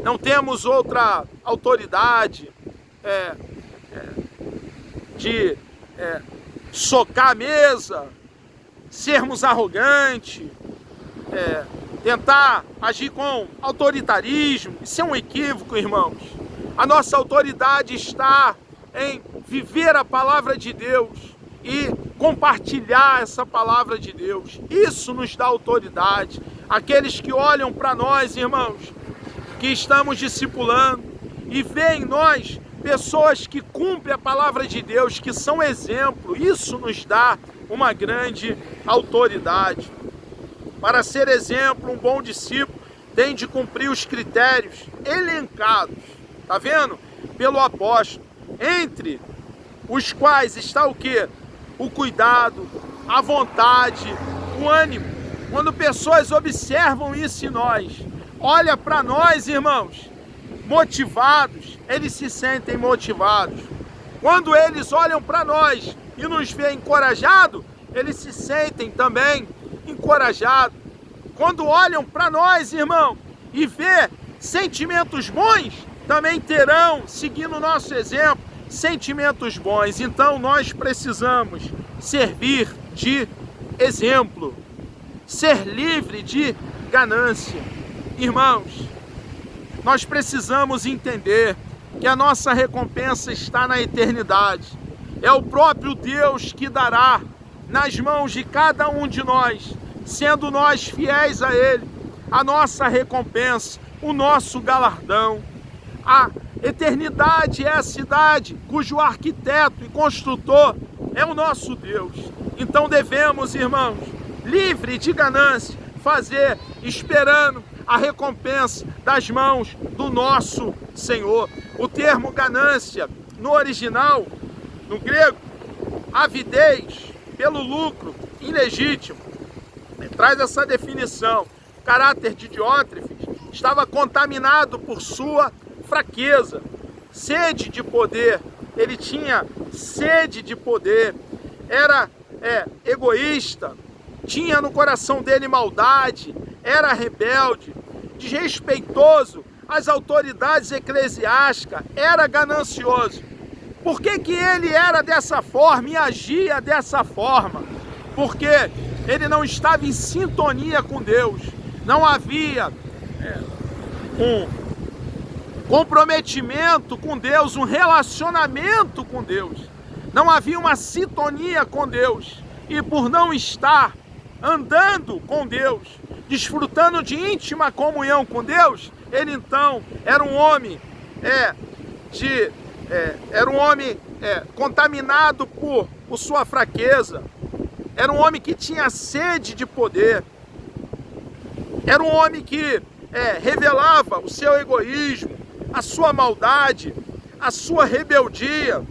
Não temos outra autoridade de socar a mesa, sermos arrogantes, tentar agir com autoritarismo. Isso é um equívoco, irmãos. A nossa autoridade está em viver a palavra de Deus e compartilhar essa palavra de Deus. Isso nos dá autoridade. Aqueles que olham para nós, irmãos, que estamos discipulando e veem em nós pessoas que cumprem a palavra de Deus, que são exemplo, isso nos dá uma grande autoridade. Para ser exemplo, um bom discípulo tem de cumprir os critérios elencados, tá vendo? Pelo apóstolo, entre os quais está o quê? O cuidado, a vontade, o ânimo. Quando pessoas observam isso em nós, olha para nós, irmãos, motivados, eles se sentem motivados. Quando eles olham para nós e nos veem encorajados, eles se sentem também encorajados. Quando olham para nós, irmão, e vê sentimentos bons, também terão, seguindo o nosso exemplo, sentimentos bons. Então nós precisamos servir de exemplo, ser livre de ganância. Irmãos, nós precisamos entender que a nossa recompensa está na eternidade. É o próprio Deus que dará nas mãos de cada um de nós, sendo nós fiéis a Ele, a nossa recompensa, o nosso galardão. A eternidade é a cidade cujo arquiteto e construtor é o nosso Deus. Então devemos, irmãos, livre de ganância, fazer esperando a recompensa das mãos do nosso Senhor. O termo ganância, no original, no grego, avidez pelo lucro ilegítimo, traz essa definição. O caráter de Diótrefes estava contaminado por sua fraqueza, sede de poder. Ele tinha sede de poder, era egoísta, tinha no coração dele maldade, era rebelde, desrespeitoso às autoridades eclesiásticas, era ganancioso. Por que que ele era dessa forma e agia dessa forma? Porque ele não estava em sintonia com Deus. Não havia um comprometimento com Deus, um relacionamento com Deus. Não havia uma sintonia com Deus. E por não estar andando com Deus, desfrutando de íntima comunhão com Deus, ele então era um homem contaminado por sua fraqueza. Era um homem que tinha sede de poder. Era um homem que revelava o seu egoísmo, a sua maldade, a sua rebeldia,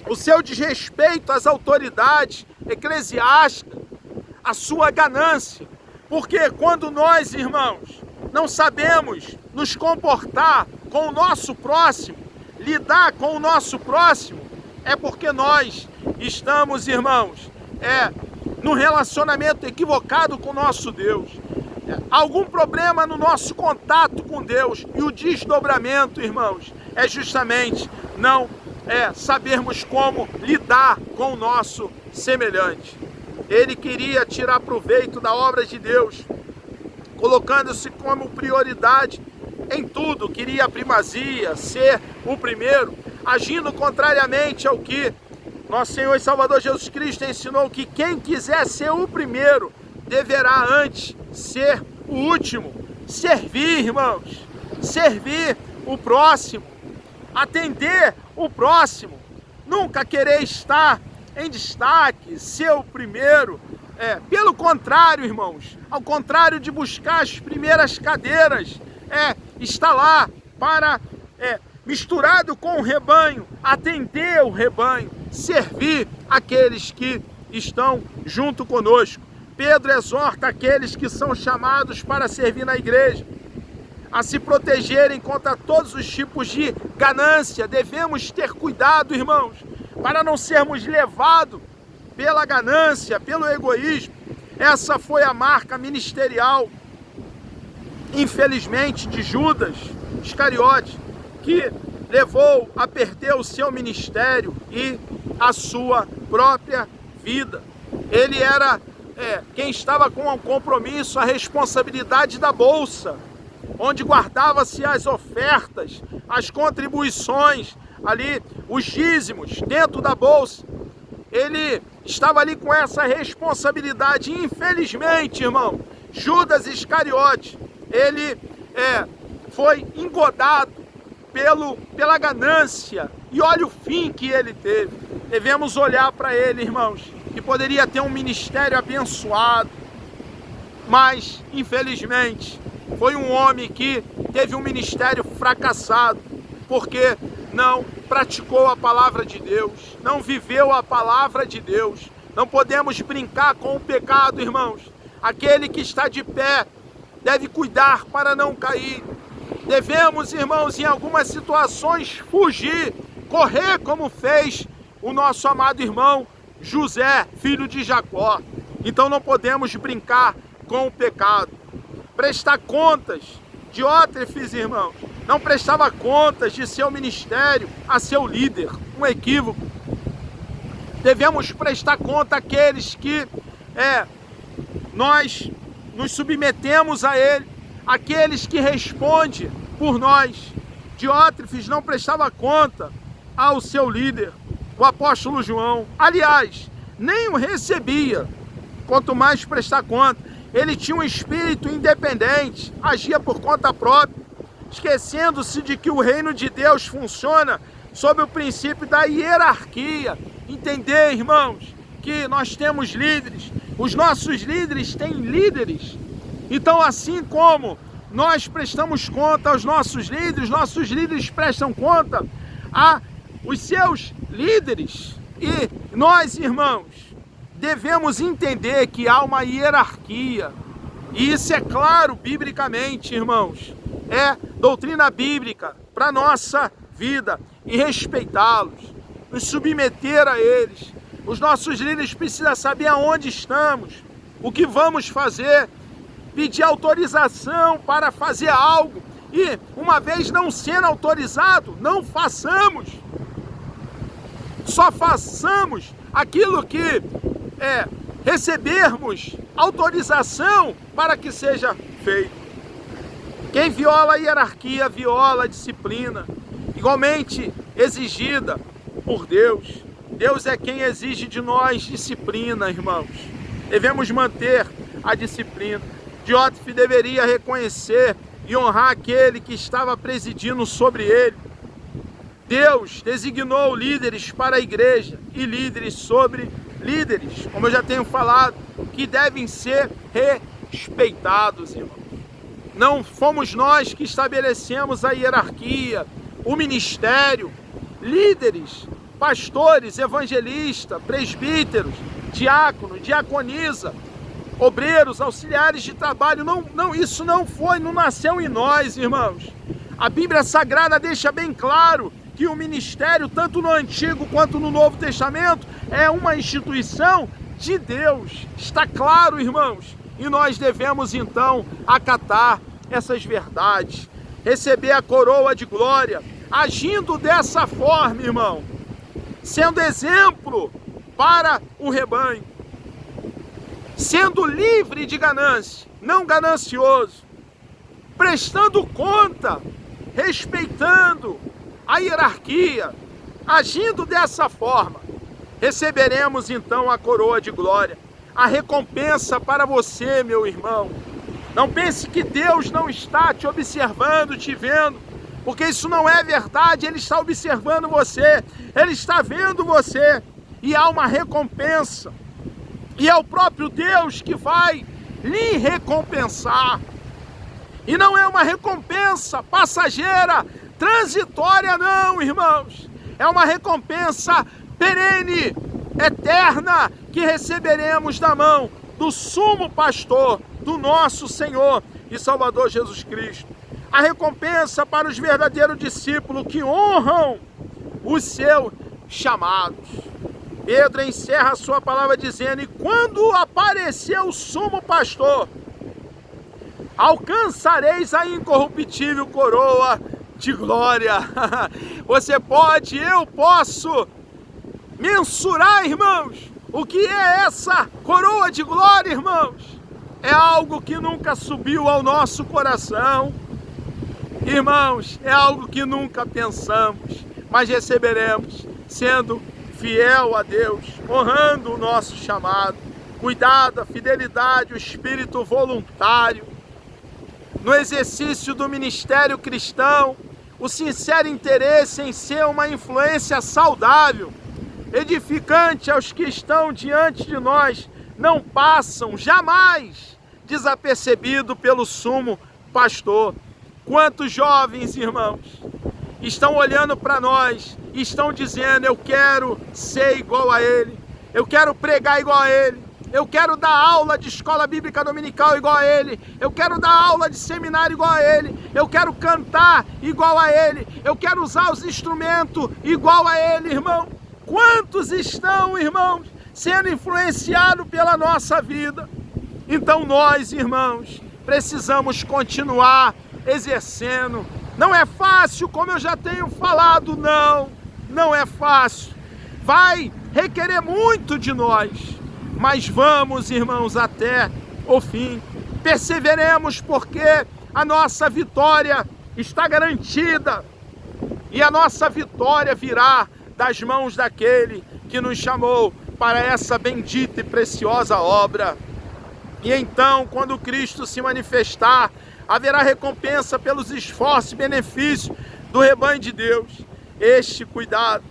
o seu desrespeito às autoridades eclesiásticas, a sua ganância. Porque quando nós, irmãos, não sabemos nos comportar com o nosso próximo, lidar com o nosso próximo, é porque nós estamos, irmãos, num relacionamento equivocado com o nosso Deus. Algum problema no nosso contato com Deus, e o desdobramento, irmãos, é justamente não sabermos como lidar com o nosso semelhante. Ele queria tirar proveito da obra de Deus, colocando-se como prioridade em tudo, queria a primazia, ser o primeiro, agindo contrariamente ao que nosso Senhor e Salvador Jesus Cristo ensinou, que quem quiser ser o primeiro deverá antes ser o último. Servir, irmãos, servir o próximo, atender o próximo, nunca querer estar em destaque, ser o primeiro. Pelo contrário, irmãos, ao contrário de buscar as primeiras cadeiras, está lá para, misturado com o rebanho, atender o rebanho, servir aqueles que estão junto conosco. Pedro exorta aqueles que são chamados para servir na igreja a se protegerem contra todos os tipos de ganância. Devemos ter cuidado, irmãos, para não sermos levados pela ganância, pelo egoísmo. Essa foi a marca ministerial, infelizmente, de Judas Iscariote, que levou a perder o seu ministério e a sua própria vida. Ele era quem estava com o compromisso, a responsabilidade da bolsa, onde guardava-se as ofertas, as contribuições, ali os dízimos dentro da bolsa. Ele estava ali com essa responsabilidade. Infelizmente, irmão, Judas Iscariote, ele foi engodado pela ganância, e olha o fim que ele teve. Devemos olhar para ele, irmãos, que poderia ter um ministério abençoado, mas infelizmente foi um homem que teve um ministério fracassado, porque não praticou a palavra de Deus, não viveu a palavra de Deus. Não podemos brincar com o pecado, irmãos. Aquele que está de pé deve cuidar para não cair. Devemos, irmãos, em algumas situações fugir, correr como fez o nosso amado irmão José, filho de Jacó. Então não podemos brincar com o pecado. Prestar contas. Diótrefes, irmãos, não prestava contas de seu ministério a seu líder. Um equívoco. Devemos prestar conta àqueles que nós nos submetemos a ele, aqueles que respondem por nós. Diótrefes não prestava conta ao seu líder, o apóstolo João. Aliás, nem o recebia, quanto mais prestar conta. Ele tinha um espírito independente, agia por conta própria, esquecendo-se de que o reino de Deus funciona sob o princípio da hierarquia. Entender, irmãos, que nós temos líderes, os nossos líderes têm líderes. Então, assim como nós prestamos conta aos nossos líderes prestam conta aos seus líderes. E nós, irmãos, devemos entender que há uma hierarquia. E isso é claro biblicamente, irmãos. É doutrina bíblica para a nossa vida. E respeitá-los, nos submeter a eles. Os nossos líderes precisam saber aonde estamos, o que vamos fazer, pedir autorização para fazer algo. E uma vez não sendo autorizado, não façamos. só façamos aquilo que recebermos autorização para que seja feito. Quem viola a hierarquia, viola a disciplina, igualmente exigida por Deus. Deus é quem exige de nós disciplina, irmãos. Devemos manter a disciplina. Diótrefes deveria reconhecer e honrar aquele que estava presidindo sobre ele. Deus designou líderes para a igreja e líderes sobre líderes, como eu já tenho falado, que devem ser respeitados, irmãos. Não fomos nós que estabelecemos a hierarquia, o ministério, líderes, pastores, evangelistas, presbíteros, diáconos, diaconisa, obreiros, auxiliares de trabalho. Não, isso não nasceu em nós, irmãos. A Bíblia Sagrada deixa bem claro que o ministério, tanto no Antigo quanto no Novo Testamento, é uma instituição de Deus. Está claro, irmãos? E nós devemos, então, acatar essas verdades, receber a coroa de glória, agindo dessa forma, irmão, sendo exemplo para o rebanho, sendo livre de ganância, não ganancioso, prestando conta, respeitando a hierarquia, agindo dessa forma, receberemos então a coroa de glória, a recompensa para você, meu irmão. Não pense que Deus não está te observando, te vendo, porque isso não é verdade. Ele está observando você, Ele está vendo você, e há uma recompensa, e é o próprio Deus que vai lhe recompensar, e não é uma recompensa passageira, transitória não, irmãos, é uma recompensa perene, eterna, que receberemos da mão do sumo pastor, do nosso Senhor e Salvador Jesus Cristo. A recompensa para os verdadeiros discípulos que honram os seus chamados. Pedro encerra a sua palavra dizendo: e quando aparecer o sumo pastor, alcançareis a incorruptível coroa de glória. Eu posso mensurar, irmãos, o que é essa coroa de glória, irmãos? É algo que nunca subiu ao nosso coração, irmãos, é algo que nunca pensamos, mas receberemos, sendo fiel a Deus, honrando o nosso chamado, cuidado, a fidelidade, o espírito voluntário, no exercício do ministério cristão, o sincero interesse em ser uma influência saudável, edificante aos que estão diante de nós, não passam jamais desapercebido pelo sumo pastor. Quantos jovens, irmãos, estão olhando para nós e estão dizendo: eu quero ser igual a ele, eu quero pregar igual a ele, eu quero dar aula de escola bíblica dominical igual a ele, eu quero dar aula de seminário igual a ele, eu quero cantar igual a ele, eu quero usar os instrumentos igual a ele, irmão. Quantos estão, irmãos, sendo influenciados pela nossa vida? Então nós, irmãos, precisamos continuar exercendo. Não é fácil, como eu já tenho falado, não é fácil. Vai requerer muito de nós, mas vamos, irmãos, até o fim. Perseveremos, porque a nossa vitória está garantida, e a nossa vitória virá das mãos daquele que nos chamou para essa bendita e preciosa obra. E então, quando Cristo se manifestar, haverá recompensa pelos esforços e benefícios do rebanho de Deus. Este cuidado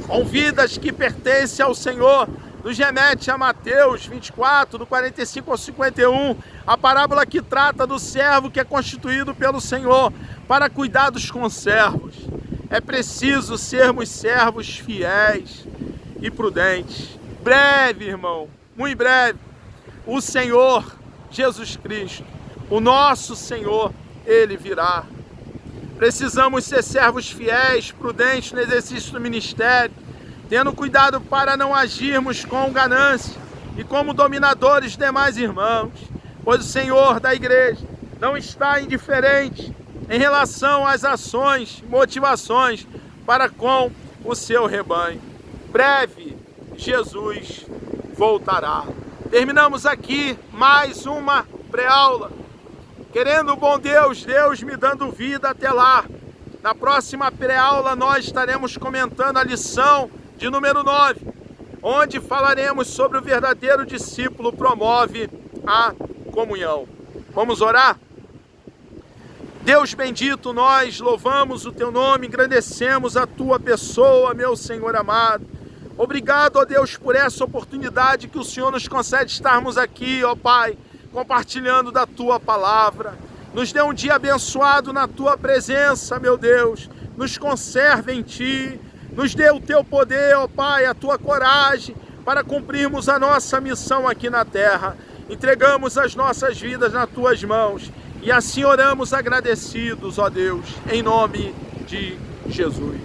com vidas que pertencem ao Senhor nos remete a Mateus 24, do 45 ao 51, a parábola que trata do servo que é constituído pelo Senhor para cuidar dos conservos. É preciso sermos servos fiéis e prudentes. Breve, irmão, muito breve, o Senhor Jesus Cristo, o nosso Senhor, Ele virá. Precisamos ser servos fiéis, prudentes no exercício do ministério, tendo cuidado para não agirmos com ganância e como dominadores dos demais irmãos, pois o Senhor da igreja não está indiferente em relação às ações e motivações para com o seu rebanho. Breve, Jesus voltará. Terminamos aqui mais uma pré-aula. Querendo o bom Deus me dando vida até lá. Na próxima pré-aula nós estaremos comentando a lição de número 9, onde falaremos sobre o verdadeiro discípulo promove a comunhão. Vamos orar? Deus bendito, nós louvamos o Teu nome, engrandecemos a Tua pessoa, meu Senhor amado. Obrigado, ó Deus, por essa oportunidade que o Senhor nos concede estarmos aqui, ó Pai, compartilhando da Tua palavra. Nos dê um dia abençoado na Tua presença, meu Deus. Nos conserve em Ti. Nos dê o Teu poder, ó Pai, a Tua coragem para cumprirmos a nossa missão aqui na terra. Entregamos as nossas vidas nas Tuas mãos. E assim oramos agradecidos, ó Deus, em nome de Jesus.